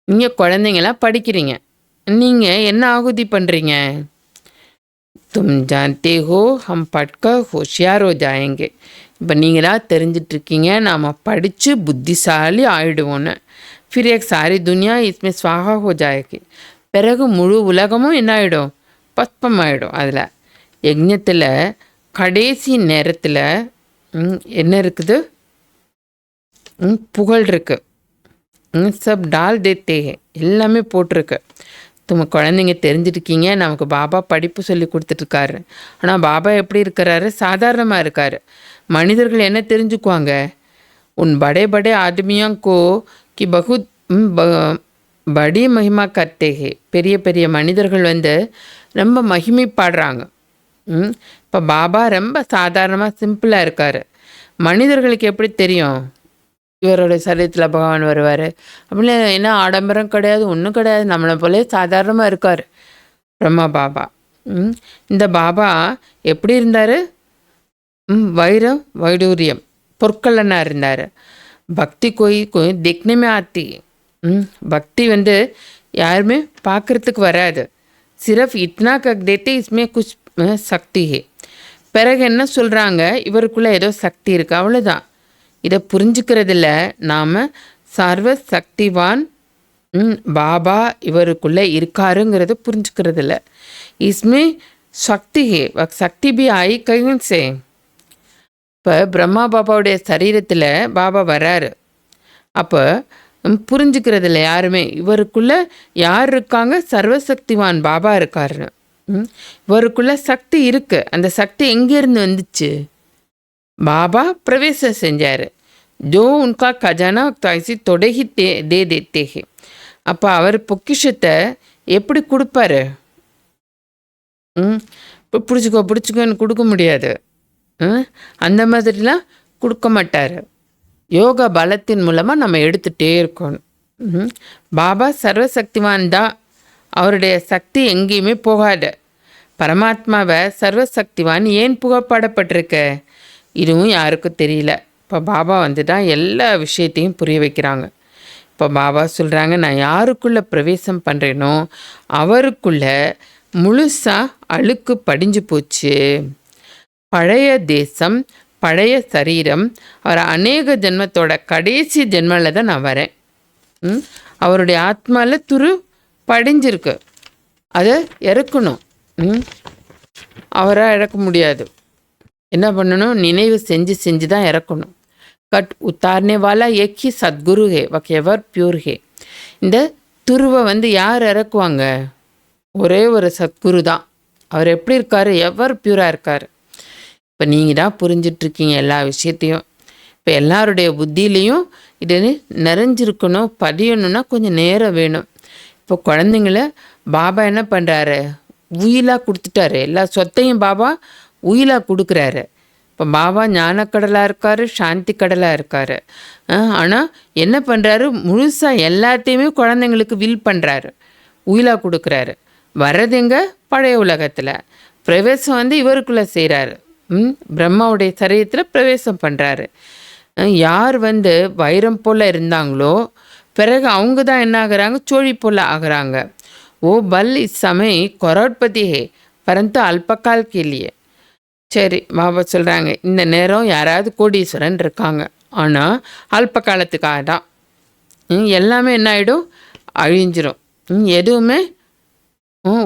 நீங்கள் குழந்தைங்களாம் படிக்கிறீங்க, நீங்கள் என்ன ஆகுதி பண்ணுறீங்க? தும் ஜான்தே ஹோ ஹம் பட்கர் ஹோஷியார் ஹோ ஜாயேங்கே. இப்போ நீங்களாக தெரிஞ்சிட்ருக்கீங்க நாம் படித்து புத்திசாலி ஆகிடுவோன்னு. फिर एक सारी दुनिया इसमें स्वाहा हो जाएगी. பிறகு முழு உலகமும் என்ன ஆகிடும்? பஸ்பமாயிடும். அதில் யஜ்ஞத்தில் கடைசி நேரத்தில் என்ன இருக்குது? புகழ் இருக்கு. சப் டால் தேத்தே எல்லாமே போட்டிருக்கு. குழந்தைங்க தெரிஞ்சிருக்கீங்க, நமக்கு பாபா படிப்பு சொல்லி கொடுத்துட்ருக்காரு. ஆனால் பாபா எப்படி இருக்கிறாரு? சாதாரணமாக இருக்கார். மனிதர்கள் என்ன தெரிஞ்சுக்குவாங்க? உன் படே படே ஆத்மியாங்கோ கி பகுத் படி மகிமா கர்த்தேகே. பெரிய பெரிய மனிதர்கள் வந்து ரொம்ப மகிமை பாடுறாங்க. இப்போ பாபா ரொம்ப சாதாரணமாக சிம்பிளாக இருக்கார். மனிதர்களுக்கு எப்படி தெரியும் இவரோட சரீரத்தில் பகவான் வருவார் அப்படின்னு? என்ன ஆடம்பரம் கிடையாது, ஒன்றும் கிடையாது, நம்மளை போலே சாதாரணமாக இருக்கார் பிரம்மா பாபா. இந்த பாபா எப்படி இருந்தார்? வைரம் வைடூரியம் பொற்கொள்ளனாக இருந்தார். பக்தி கோய் திக்னமே ஆத்தி. பக்தி வந்து யாருமே பார்க்குறதுக்கு வராது. சிரஃப் இத்னா கக் தேத்தே இஸ்மே குச் சக்தி ஹே. பிறகு என்ன சொல்கிறாங்க? இவருக்குள்ளே ஏதோ சக்தி இருக்குது, அவ்வளோதான். இதை புரிஞ்சுக்கிறதில்ல. நாம் சர்வ சக்திவான் பாபா இவருக்குள்ளே இருக்காருங்கிறத புரிஞ்சுக்கிறதில்ல. இஸ்மே சக்தி ஹே, சக்தி பி ஆயி கைன் சே. இப்போ பிரம்மா பாபாவுடைய சரீரத்தில் பாபா வராரு. அப்போ புரிஞ்சுக்கிறதில்ல யாருமே இவருக்குள்ளே யார் இருக்காங்க? சர்வசக்திவான் பாபா இருக்காருன்னு. இவருக்குள்ளே சக்தி இருக்குது. அந்த சக்தி எங்கேருந்து வந்துச்சு? பாபா பிரவேசம் செஞ்சார். ஜோ உன்கா கஜானா தாய்ச்சி தொடகி தே தேத்தேகே. அப்போ அவர் பொக்கிஷத்தை எப்படி கொடுப்பாரு? இப்போ பிடிச்சிக்கோன்னு கொடுக்க முடியாது. அந்த மாதிரிலாம் கொடுக்க மாட்டார். யோகா பலத்தின் மூலமாக நம்ம எடுத்துகிட்டே இருக்கணும். பாபா சர்வசக்திவான் தான். அவருடைய சக்தி எங்கேயுமே போகாது. பரமாத்மாவை சர்வசக்திவான் ஏன் புகழப்படப்பட்டிருக்க? இதுவும் யாருக்கும் தெரியல. இப்போ பாபா வந்து தான் எல்லா விஷயத்தையும் புரிய வைக்கிறாங்க. இப்போ பாபா சொல்கிறாங்க, நான் யாருக்குள்ளே பிரவேசம் பண்ணுறேனோ அவருக்குள்ளே முழுசாக அழுக்கு படிஞ்சு போச்சு. பழைய தேசம், பழைய சரீரம், அவர் அநேக ஜென்மத்தோட கடைசி ஜென்மத்தில் தான் நான் வரேன். அவருடைய ஆத்மாவில் துரு படிஞ்சிருக்கு, அதை இறக்கணும். அவராக இறக்க முடியாது. என்ன பண்ணணும்? நினைவு செஞ்சு தான் இறக்கணும். கட் உத்தார்னே வாலா ஏக்கி சத்குரு ஹே வக் பியூர் ஹே. இந்த துருவை வந்து யார் இறக்குவாங்க? ஒரே ஒரு சத்குரு தான். அவர் எப்படி இருக்கார்? எவர் பியூராக இருக்கார். இப்போ நீங்கள் தான் புரிஞ்சிட்ருக்கீங்க எல்லா விஷயத்தையும். இப்போ எல்லாருடைய புத்தியிலையும் இது நிறைஞ்சிருக்கணும், பதியணும்னா கொஞ்சம் நேரம் வேணும். இப்போ குழந்தைங்கள பாபா என்ன பண்ணுறாரு? உயிலாக கொடுத்துட்டாரு. எல்லா சொத்தையும் பாபா உயிலாக கொடுக்குறாரு. இப்போ பாபா ஞானக்கடலாக இருக்கார், சாந்தி கடலாக இருக்கார். ஆனால் என்ன பண்ணுறாரு? முழுசாக எல்லாத்தையுமே குழந்தைங்களுக்கு வில் பண்ணுறாரு, உயிலாக கொடுக்குறாரு. வர்றது எங்கே? பழைய உலகத்தில். பிரவேசம் வந்து இவருக்குள்ளே செய்கிறாரு. பிரம்மாவுடைய சரீரத்தில் பிரவேசம் பண்ணுறாரு. யார் வந்து வைரம் போல் இருந்தாங்களோ பிறகு அவங்க தான் என்ன ஆகுறாங்க? சோழி போல் ஆகுறாங்க. ஓ பல் இஸ் சமய கரோட்பதி ஹே பரந்து அல்பகால் கேலியே. சரி, பாபா சொல்கிறாங்க, இந்த நேரம் யாராவது கோடீஸ்வரன் இருக்காங்க, ஆனால் அல்ப காலத்துக்காக தான். எல்லாமே என்ன ஆகிடும்? அழிஞ்சிரும். எதுவுமே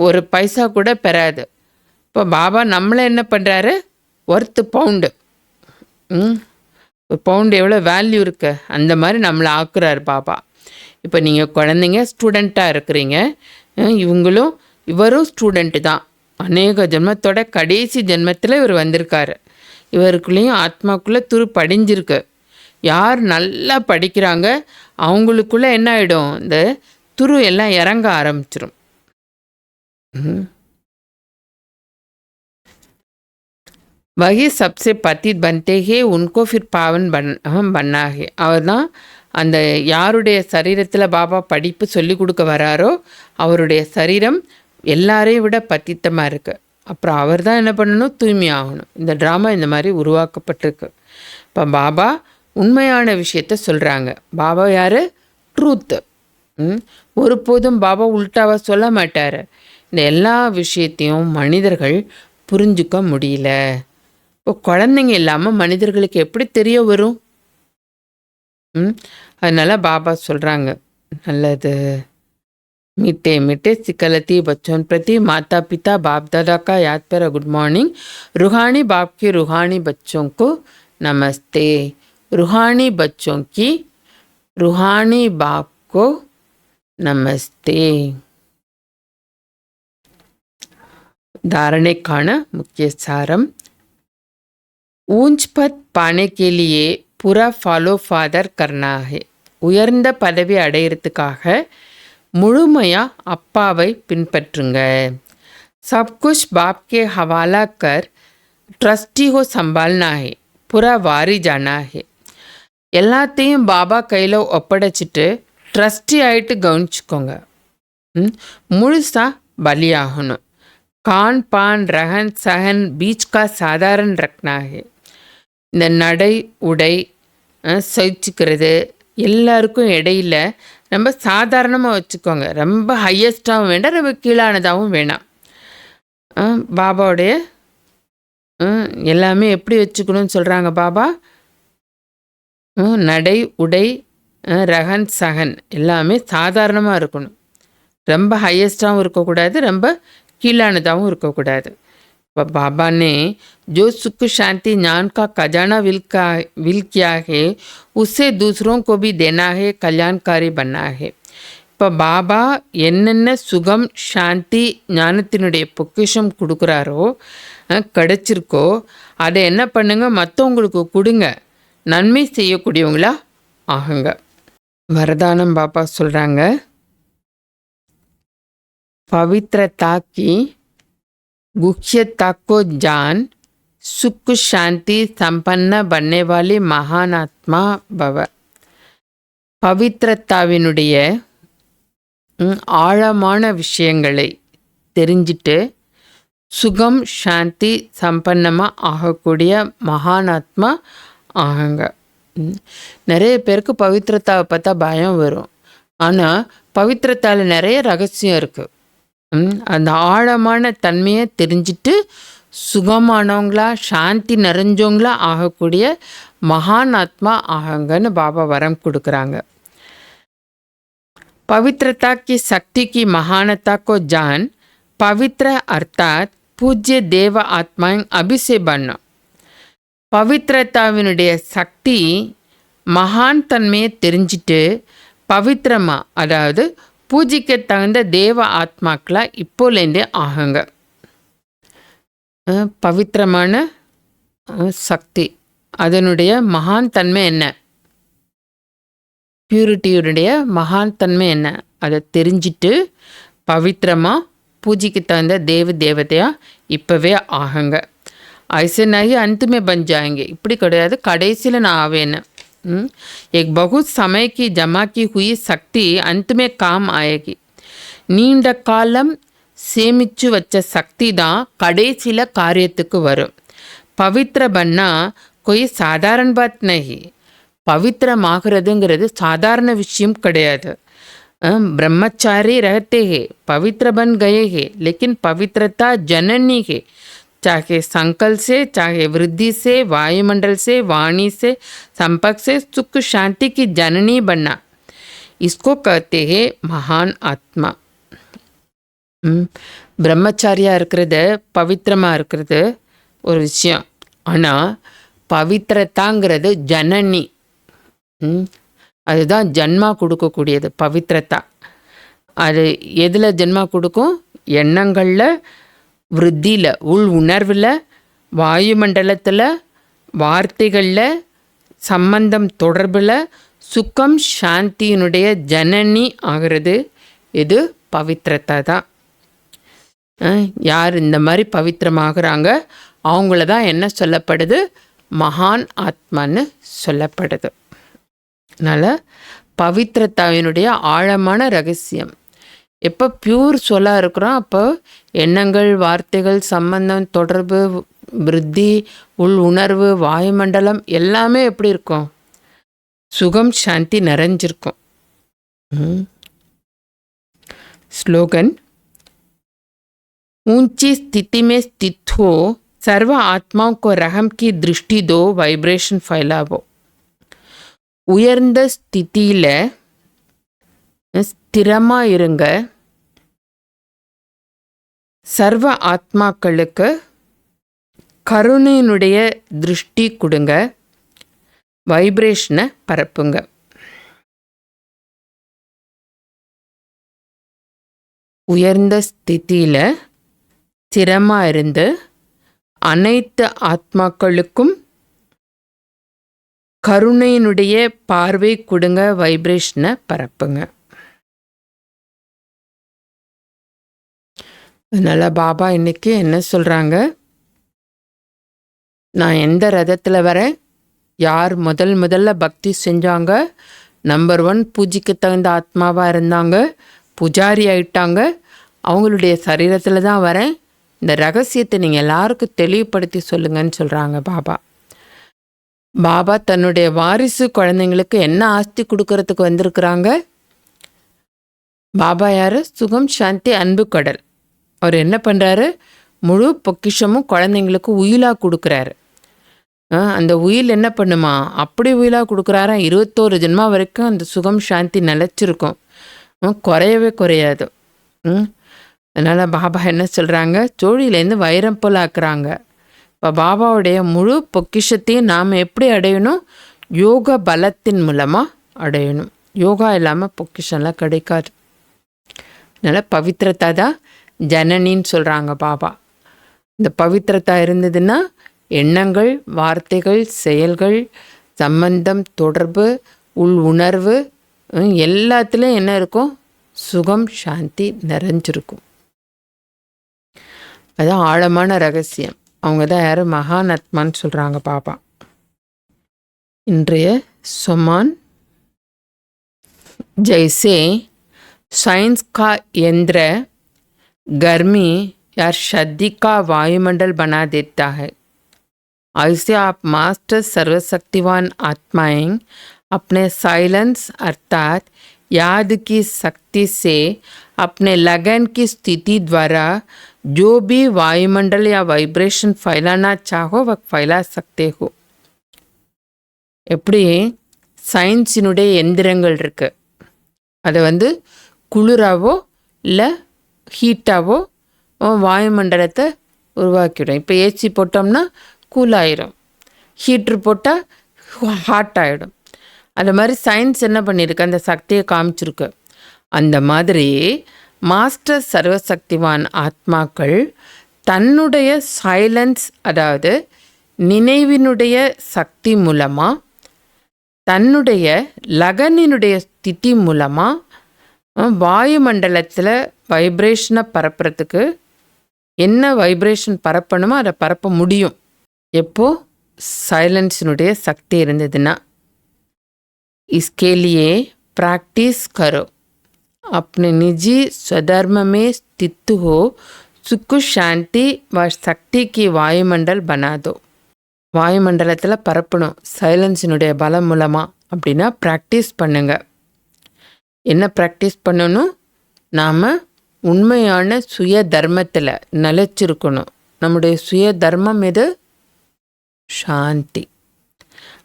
ஒரு பைசா கூட பெறாது. இப்போ பாபா நம்மளை என்ன பண்ணுறாரு? Worth pound. பவுண்டு எவ்வளோ வேல்யூ இருக்கு, அந்த மாதிரி நம்மளை ஆக்குறாரு பாபா. இப்போ நீங்கள் குழந்தைங்க ஸ்டூடெண்ட்டாக இருக்கிறீங்க. இவரும் ஸ்டூடெண்ட்டு தான். அநேக ஜென்மத்தோட கடைசி ஜென்மத்தில் இவர் வந்திருக்காரு. இவருக்குள்ளேயும் ஆத்மாக்குள்ளே துரு படிஞ்சிருக்கு. யார் நல்லா படிக்கிறாங்க அவங்களுக்குள்ளே என்ன ஆகிடும்? இந்த துரு எல்லாம் இறங்க ஆரம்பிச்சிடும். वही सबसे पतित बनते हैं उनको फिर पावन பண்ணா है. அவர் தான் அந்த யாருடைய சரீரத்தில் பாபா படிப்பு சொல்லி கொடுக்க வராரோ அவருடைய சரீரம் எல்லாரையும் விட பத்தித்தமாக இருக்குது. அப்புறம் அவர் தான் என்ன பண்ணணும்? தூய்மையாகணும். இந்த ட்ராமா இந்த மாதிரி உருவாக்கப்பட்டிருக்கு. இப்போ பாபா உண்மையான விஷயத்த சொல்கிறாங்க. பாபா யார்? ட்ரூத்து. ஒருபோதும் பாபா உல்டாவாக சொல்ல மாட்டார். இந்த எல்லா விஷயத்தையும் மனிதர்கள் புரிஞ்சுக்க முடியல. இப்போ குழந்தைங்க இல்லாமல் மனிதர்களுக்கு எப்படி தெரிய வரும்? அதனால் பாபா சொல்கிறாங்க, நல்லது. मीठे मीठे सिकलती बच्चों प्रति माता पिता बाप दादा का याद पर गुड मॉर्निंग. रूहानी बाप के रूहानी बच्चों को नमस्ते। रूहानी बच्चों की रूहानी बाप को नमस्ते. धारणेக்கான मुख्य सारम. ऊंच पद पाने के लिए पूरा ஃபாலோ ஃபாதர் करना है. உயர்ந்த பதவி அடையிறதுக்காக முழுமையா அப்பாவை பின்பற்றுங்க. सब कुछ बाप के हवाला कर ट्रस्टी हो संभालना है. पूरा वारी जाना है. எல்லாத்தையும் பாபா கையில் ஒப்படைச்சிட்டு ட்ரஸ்டி ஆகிட்டு கவனிச்சுக்கோங்க. முழுசாக பலியாகணும். கான் பான் ரஹன் சஹன் பீச் கா சாதாரண ரக்னா ஹே. இந்த நடை உடை சகிச்சுக்கிறது எல்லாருக்கும் இடையில ரொம்ப சாதாரணமாக வச்சுக்கோங்க. ரொம்ப ஹையஸ்டாகவும் வேண்டாம், ரொம்ப கீழானதாகவும் வேணாம். பாபாவுடைய எல்லாமே எப்படி வச்சுக்கணும்னு சொல்கிறாங்க பாபா. நடை உடை ரகன் சகன் எல்லாமே சாதாரணமாக இருக்கணும். ரொம்ப ஹையஸ்டாகவும் இருக்கக்கூடாது, ரொம்ப கீழானதாகவும் இருக்கக்கூடாது. இப்போ बाबा ने जो सुख शांति ज्ञान का खजाना विल किया है उसे दूसरों को भी देना है, कल्याणकारी बनना है. இப்போ பாபா என்னென்ன சுகம் சாந்தி ஞானத்தினுடைய பொக்கிஷம் கொடுக்குறாரோ கிடைச்சிருக்கோ அதை என்ன பண்ணுங்க, மற்றவங்களுக்கு கொடுங்க, நன்மை செய்யக்கூடியவங்களா ஆகுங்க. வரதானம் பாபா சொல்கிறாங்க, पवित्रता की गुह्यता को जान सुख शांति संपन्न बनने वाली महान आत्मा भव. பவித்ரத்தாவினுடைய ஆழமான விஷயங்களை தெரிஞ்சிட்டு சுகம் சாந்தி சம்பன்னமாக ஆகக்கூடிய மகானாத்மா ஆகுங்க. நிறைய பேருக்கு பவித்ரத்தாவை பார்த்தா பயம் வரும். ஆனால் பவித்ரத்தாவில் நிறைய ரகசியம் இருக்குது. அந்த ஆழமான தன்மையை தெரிஞ்சிட்டு சுகமானவங்களா சாந்தி நிறைஞ்சவங்களா ஆகக்கூடிய மகான் ஆத்மா ஆகுங்கன்னு பாபா வரம் கொடுக்குறாங்க. पवित्रता की शक्ति की महानता को जान पवित्र अर्थात पूज्य देव आत्माएं अभी से बनना. பவித்ரத்தாவினுடைய சக்தி மகான் தன்மையை தெரிஞ்சிட்டு பவித்திரமா, அதாவது பூஜிக்க தகுந்த தேவ ஆத்மாக்களா இப்போலேருந்தே ஆகுங்க. பவித்திரமான சக்தி அதனுடைய மகான் தன்மை என்ன, பியூரிட்டியுடைய மகான் தன்மை என்ன, அதை தெரிஞ்சிட்டு பவித்திரமாக பூஜைக்கு தகுந்த தேவதையாக இப்போவே ஆகுங்க. ஐसे नहीं अंत में बन जाएंगे. இப்படி கிடையாது, கடைசியில் நான் ஆவேன்னு. एक बहुत समय की जमा की हुई शक्ति अंत में काम आएगी. நீண்ட காலம் சேமிச்சு வச்ச சக்தி தான் கடைசியில் காரியத்துக்கு வரும். பவித்ர பண்ணா कोई साधारण बात नहीं. பவித்திரமாகிறதுங்கிறது சாதாரண விஷயம் கிடையாது. ब्रह्मचारी रहते हैं, पवित्र बन गए हैं, लेकिन पवित्रता जननी है. चाहे संकल्प से, चाहे वृद्धि से, वायुमंडल से, वाणी से, संपर्क से सुख शांति की जननी बनना, इसको कहते हैं महान आत्मा. பிரம்மச்சாரியாக இருக்கிறது பவித்திரமாக இருக்கிறது ஒரு விஷயம். ஆனால் பவித்திரத்தாங்கிறது ஜனனி, அதுதான் ஜன்மா கொடுக்கக்கூடியது. பவித்ரதா அது எதில் ஜன்மா கொடுக்கும்? எண்ணங்களில், விருத்தியில், உள் உணர்வில், வாயுமண்டலத்தில், வார்த்தைகளில், சம்பந்தம் தொடர்பில், சுக்கம் சாந்தியினுடைய ஜனனி ஆகிறது இது பவித்ரதா தான். யார் இந்த மாதிரி பவித்திரமாகறாங்க அவங்கள தான் என்ன சொல்லப்படுது? மகான் ஆத்மான்னு சொல்லப்படுது. அதனால் பவித்ரதாவினுடைய ஆழமான ரகசியம். எப்போ பியூர் சொல்லாக இருக்கிறோம் அப்போ எண்ணங்கள், வார்த்தைகள், சம்பந்தம், தொடர்பு, விருத்தி, உள் உணர்வு, வாயுமண்டலம் எல்லாமே எப்படி இருக்கும்? சுகம் சாந்தி நிறைஞ்சிருக்கும். ஸ்லோகன். ऊंची स्थिति में स्थित हो, सर्व आत्माओं को रहम की दृष्टि दो, वाइब्रेशन फैलावो. உயர்ந்த ஸ்திதியில் ஸ்திரமாக இருங்க, சர்வ ஆத்மாக்களுக்கு கருணையினுடைய திருஷ்டி கொடுங்க, வைப்ரேஷனை பரப்புங்க. உயர்ந்த ஸ்திதியில் ஸ்திரமாக இருந்து அனைத்து ஆத்மாக்களுக்கும் கருணையினுடைய பார்வை கொடுங்க, வைப்ரேஷனை பரப்புங்க. அதனால் பாபா இன்னைக்கு என்ன சொல்கிறாங்க, நான் எந்த ரதத்தில் வரேன், யார் முதல்ல பக்தி செஞ்சாங்க, நம்பர் 1 பூஜைக்கு தகுந்த ஆத்மாவாக இருந்தாங்க, புஜாரி ஆயிட்டாங்க, அவங்களுடைய சரீரத்தில் தான் வரேன். இந்த ரகசியத்தை நீங்கள் எல்லாருக்கும் தெளிவுபடுத்தி சொல்லுங்கன்னு சொல்கிறாங்க பாபா. பாபா தன்னுடைய வாரிசு குழந்தைங்களுக்கு என்ன ஆஸ்தி கொடுக்கறதுக்கு வந்திருக்கிறாங்க? பாபா யார்? சுகம், சாந்தி, அன்பு கடல். அவர் என்ன பண்ணுறாரு? முழு பொக்கிஷமும் குழந்தைங்களுக்கு உயிலாக கொடுக்குறாரு. அந்த உயில் என்ன பண்ணுமா? அப்படி உயிலாக கொடுக்குறாரா? 21 ஜென்மா வரைக்கும் அந்த சுகம் சாந்தி நிலச்சிருக்கும், குறையவே குறையாது. அதனால் பாபா என்ன சொல்கிறாங்க, சோழியிலேருந்து வைரம் போல் ஆக்குறாங்க. இப்போ பாபாவுடைய முழு பொக்கிஷத்தையும் நாம் எப்படி அடையணும்? யோக பலத்தின் மூலமாக அடையணும். யோகா இல்லாமல் பொக்கிஷம்லாம் கிடைக்காது. அதனால் பவித்திரதா தான் ஜனனின்னு சொல்கிறாங்க பாபா. இந்த பவித்திரதா இருந்ததுன்னா எண்ணங்கள், வார்த்தைகள், செயல்கள், சம்பந்தம், தொடர்பு, உள் உணர்வு எல்லாத்துலேயும் என்ன இருக்கும்? சுகம், சாந்தி நிறைஞ்சிருக்கும். அதுதான் ஆழமான ரகசியம். அவங்க தான் யார்? மகானாத்மான்னு சொல்கிறாங்க பாபா. இன்றைய சொமான், जैसे साइंस का यंत्र गर्मी या सर्दी का वायुमंडल बना देता है, ऐसे आप मास्टर सर्वशक्तिवान आत्माएं अपने साइलेंस अर्थात याद की शक्ति से अपने लगन की स्थिति द्वारा जो भी वायुमंडल या वाइब्रेशन फैलाना चाहो वह फैला सकते हो. எப்படி சயின்ஸினுடைய எந்திரங்கள் இருக்குது, அதை குளிராவோ இல்லை ஹீட்டாவோ வாயுமண்டலத்தை உருவாக்கிடும். இப்போ ஏசி போட்டோம்னா கூலாயிரும், ஹீட்ரு போட்டால் ஹாட் ஆகிடும். அந்த மாதிரி சயின்ஸ் என்ன பண்ணியிருக்கு? அந்த சக்தியை காமிச்சிருக்கு. அந்த மாதிரி மாஸ்டர் சர்வசக்திவான் ஆத்மாக்கள் தன்னுடைய சைலன்ஸ், அதாவது நினைவினுடைய சக்தி மூலமாக, தன்னுடைய லகனினுடைய ஸ்திதி மூலமாக வாயுமண்டலத்தில் வைப்ரேஷனை பரப்புறதுக்கு என்ன வைப்ரேஷன் பரப்பணுமோ அதை பரப்ப முடியும். எப்போ? சைலன்ஸினுடைய சக்தி இருந்ததுன்னா. इसके लिए प्रैक्टिस करो, अपने निजी स्वधर्म में स्थित हो, सुख शांति व शक्ति की वायुमंडल बना दो. வாயுமண்டலத்தில் பரப்பணும் சைலன்ஸினுடைய பலம் மூலமாக. அப்படின்னா ப்ராக்டிஸ் பண்ணுங்க. என்ன ப்ராக்டிஸ் பண்ணணும்? நாம் உண்மையான சுய தர்மத்தில் நிலைச்சிருக்கணும். நம்முடைய சுய தர்மம் எது? சாந்தி.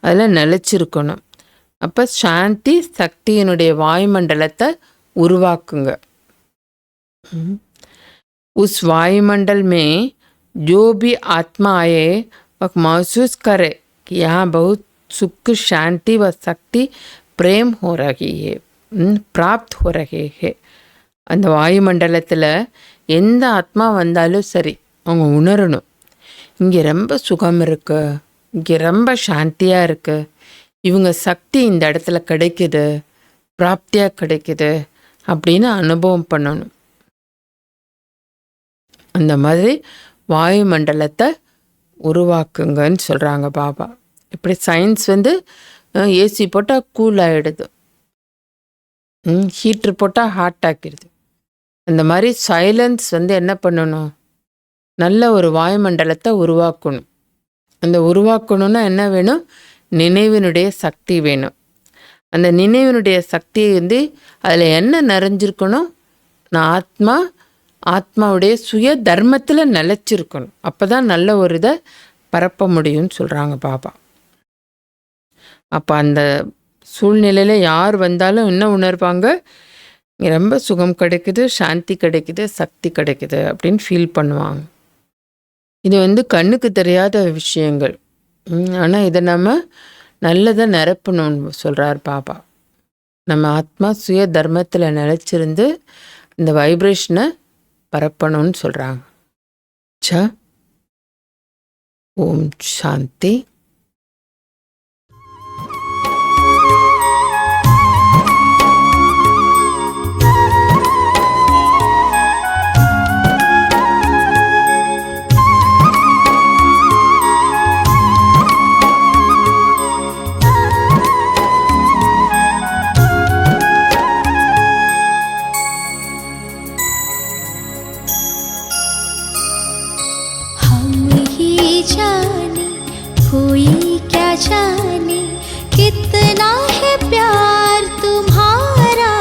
அதில் நிலைச்சிருக்கணும். அப்போ சாந்தி சக்தியினுடைய வாயுமண்டலத்தை உருவாக்குங்க. उस वायुमंडल में जो भी आत्मा आए वह महसूस करे कि यहाँ बहुत सुख, शांति व शक्ति प्रेम हो रही है, प्राप्त हो रहे है. அந்த வாயுமண்டலத்தில் எந்த ஆத்மா வந்தாலும் சரி, அவங்க உணரணும், இங்கே ரொம்ப சுகம் இருக்குது, இங்கே ரொம்ப சாந்தியாக இருக்குது, இவங்க சக்தி இந்த இடத்துல கிடைக்குது, பிராப்தியாக கிடைக்குது அப்படின்னு அனுபவம் பண்ணணும். அந்த மாதிரி வாயுமண்டலத்தை உருவாக்குங்கன்னு சொல்கிறாங்க பாபா. இப்படி சயின்ஸ் ஏசி போட்டால் கூல் ஆகிடுது, ஹீட்ரு போட்டால் ஹாட் ஆக்கிடுது. அந்த மாதிரி சைலன்ஸ் என்ன பண்ணணும்? நல்ல ஒரு வாயுமண்டலத்தை உருவாக்கணும். அந்த உருவாக்கணுன்னா என்ன வேணும்? நினைவினுடைய சக்தி வேணும். அந்த நினைவினுடைய சக்தியை அதில் என்ன நிறைஞ்சிருக்கணும்? நான் ஆத்மாவுடைய சுய தர்மத்தில் நிலச்சிருக்கணும். அப்போ தான் நல்ல ஒரு இதை பரப்ப முடியும்னு சொல்கிறாங்க பாபா. அப்போ அந்த சூழ்நிலையில் யார் வந்தாலும் என்ன உணர்வாங்க? இங்கே ரொம்ப சுகம் கிடைக்குது, சாந்தி கிடைக்குது, சக்தி கிடைக்குது அப்படின்னு ஃபீல் பண்ணுவாங்க. இது கண்ணுக்கு தெரியாத விஷயங்கள். ஆனால் இதை நம்ம நல்லதை நிரப்பணும்னு சொல்கிறார் பாபா. நம்ம ஆத்மா சுய தர்மத்தில் நிலச்சிருந்து இந்த வைப்ரேஷனை பரப்பணும்னு சொல்கிறாங்க. சா ஓம் சாந்தி. हम ही जाने कोई क्या जाने कितना है प्यार तुम्हारा,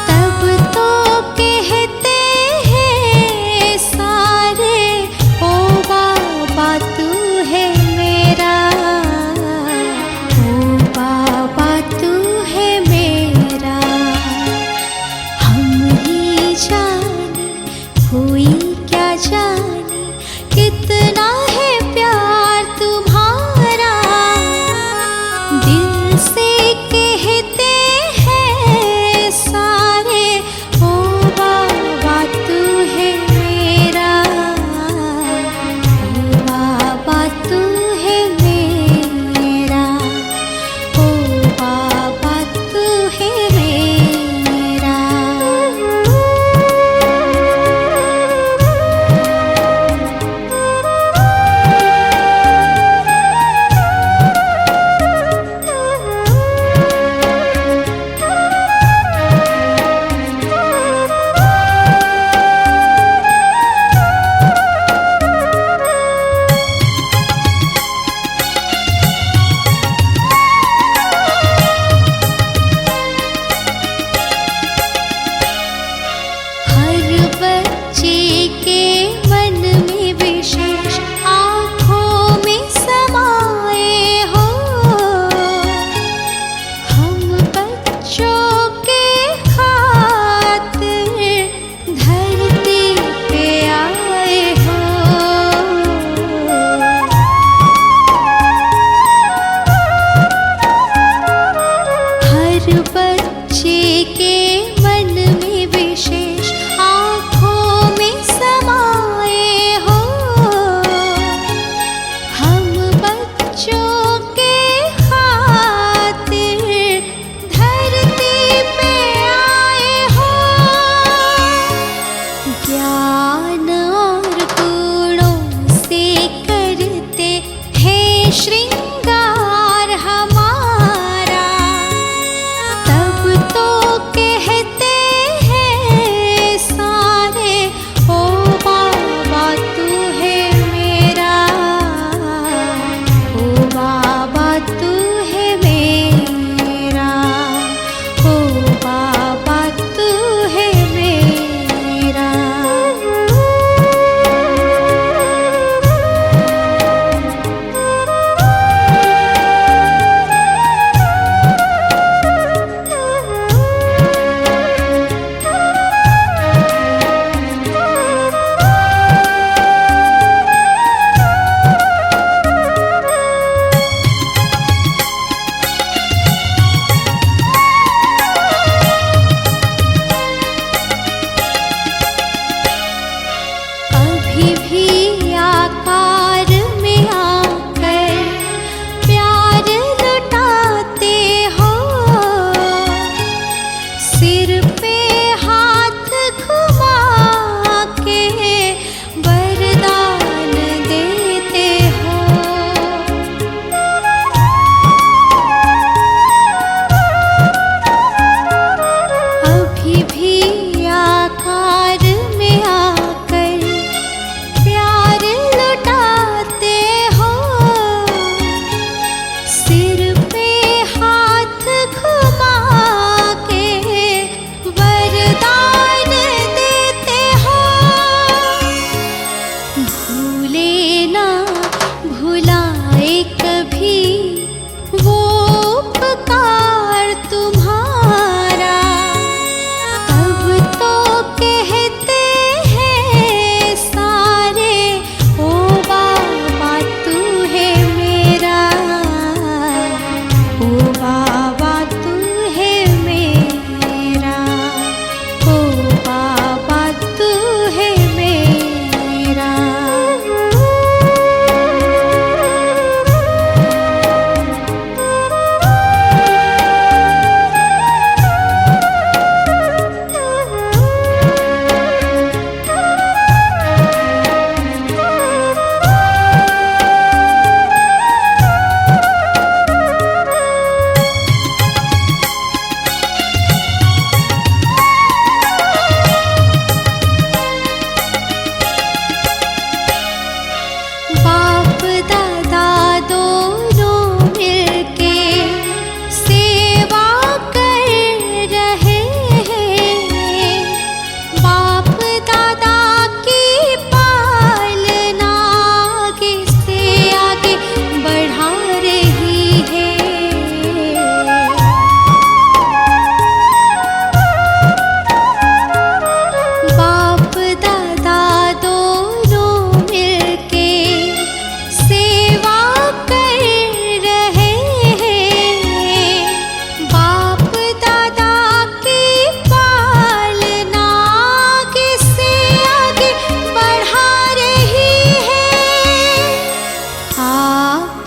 तब तो कहते हैं सारे ओ बाबा तू है मेरा, ओ बाबा तू है मेरा। हम ही जाने कोई क्या जाने कितना है प्यार तुम्हारा, दिल से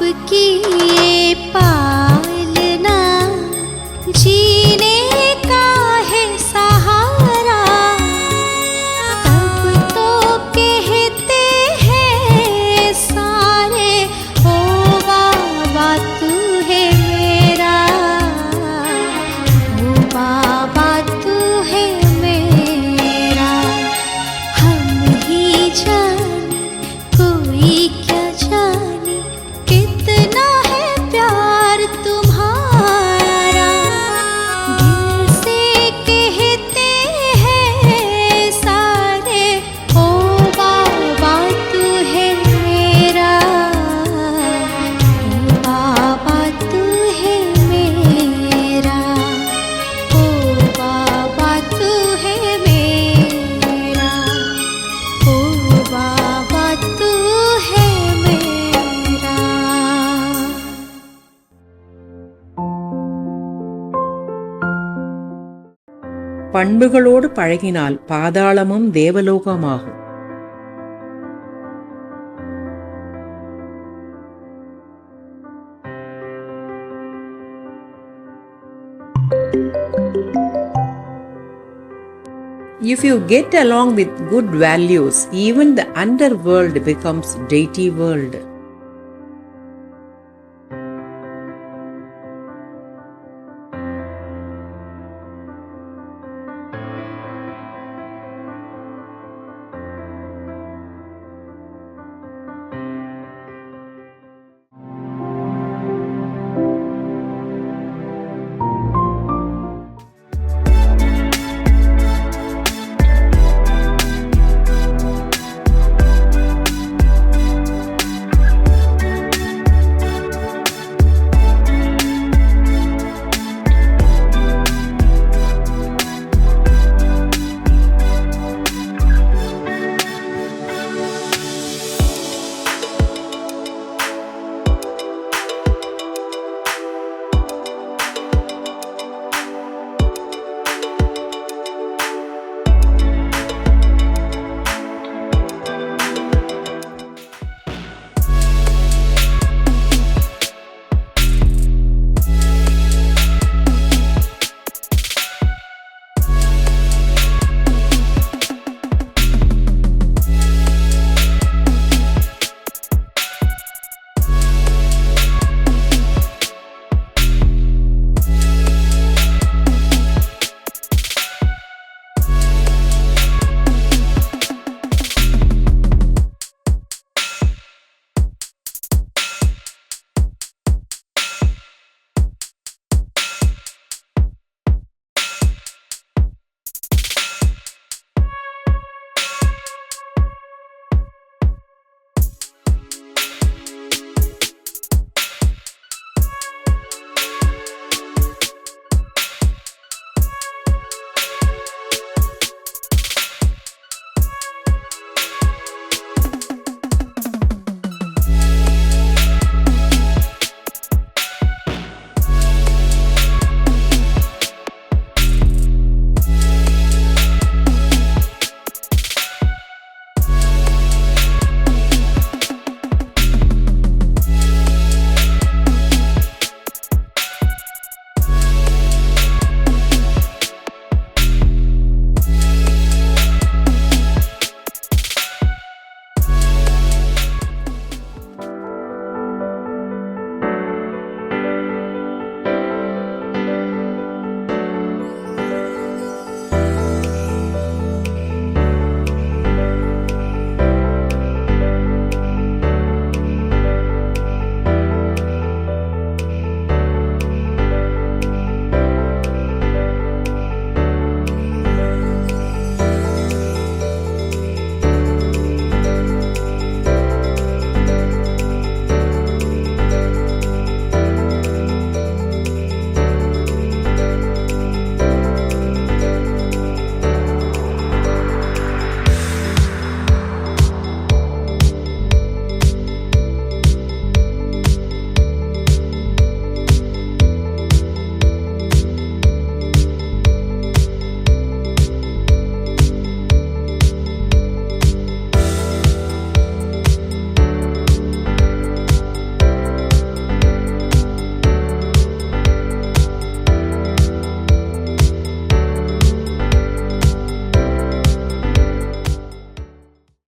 आपकी ये पालना जीने का है सहारा। तब तो कहते हैं सारे, ओ बाबा तू है मेरा, ओ बाबा तू है मेरा। हम ही जाने कोई क्या जाने, कितना है प्यार तुम्हारा। दिल से कहते हैं सारे, ओ बाबा तू है मेरा, ओ बाबा तू है मेरा, ओ बाबा तू है मेरा, ओ बाबा तू है मेरा। பண்புகளோடு பழகினால் பாதாளமும் தேவலோகமாகும். If you get along with good values, even the underworld becomes deity world.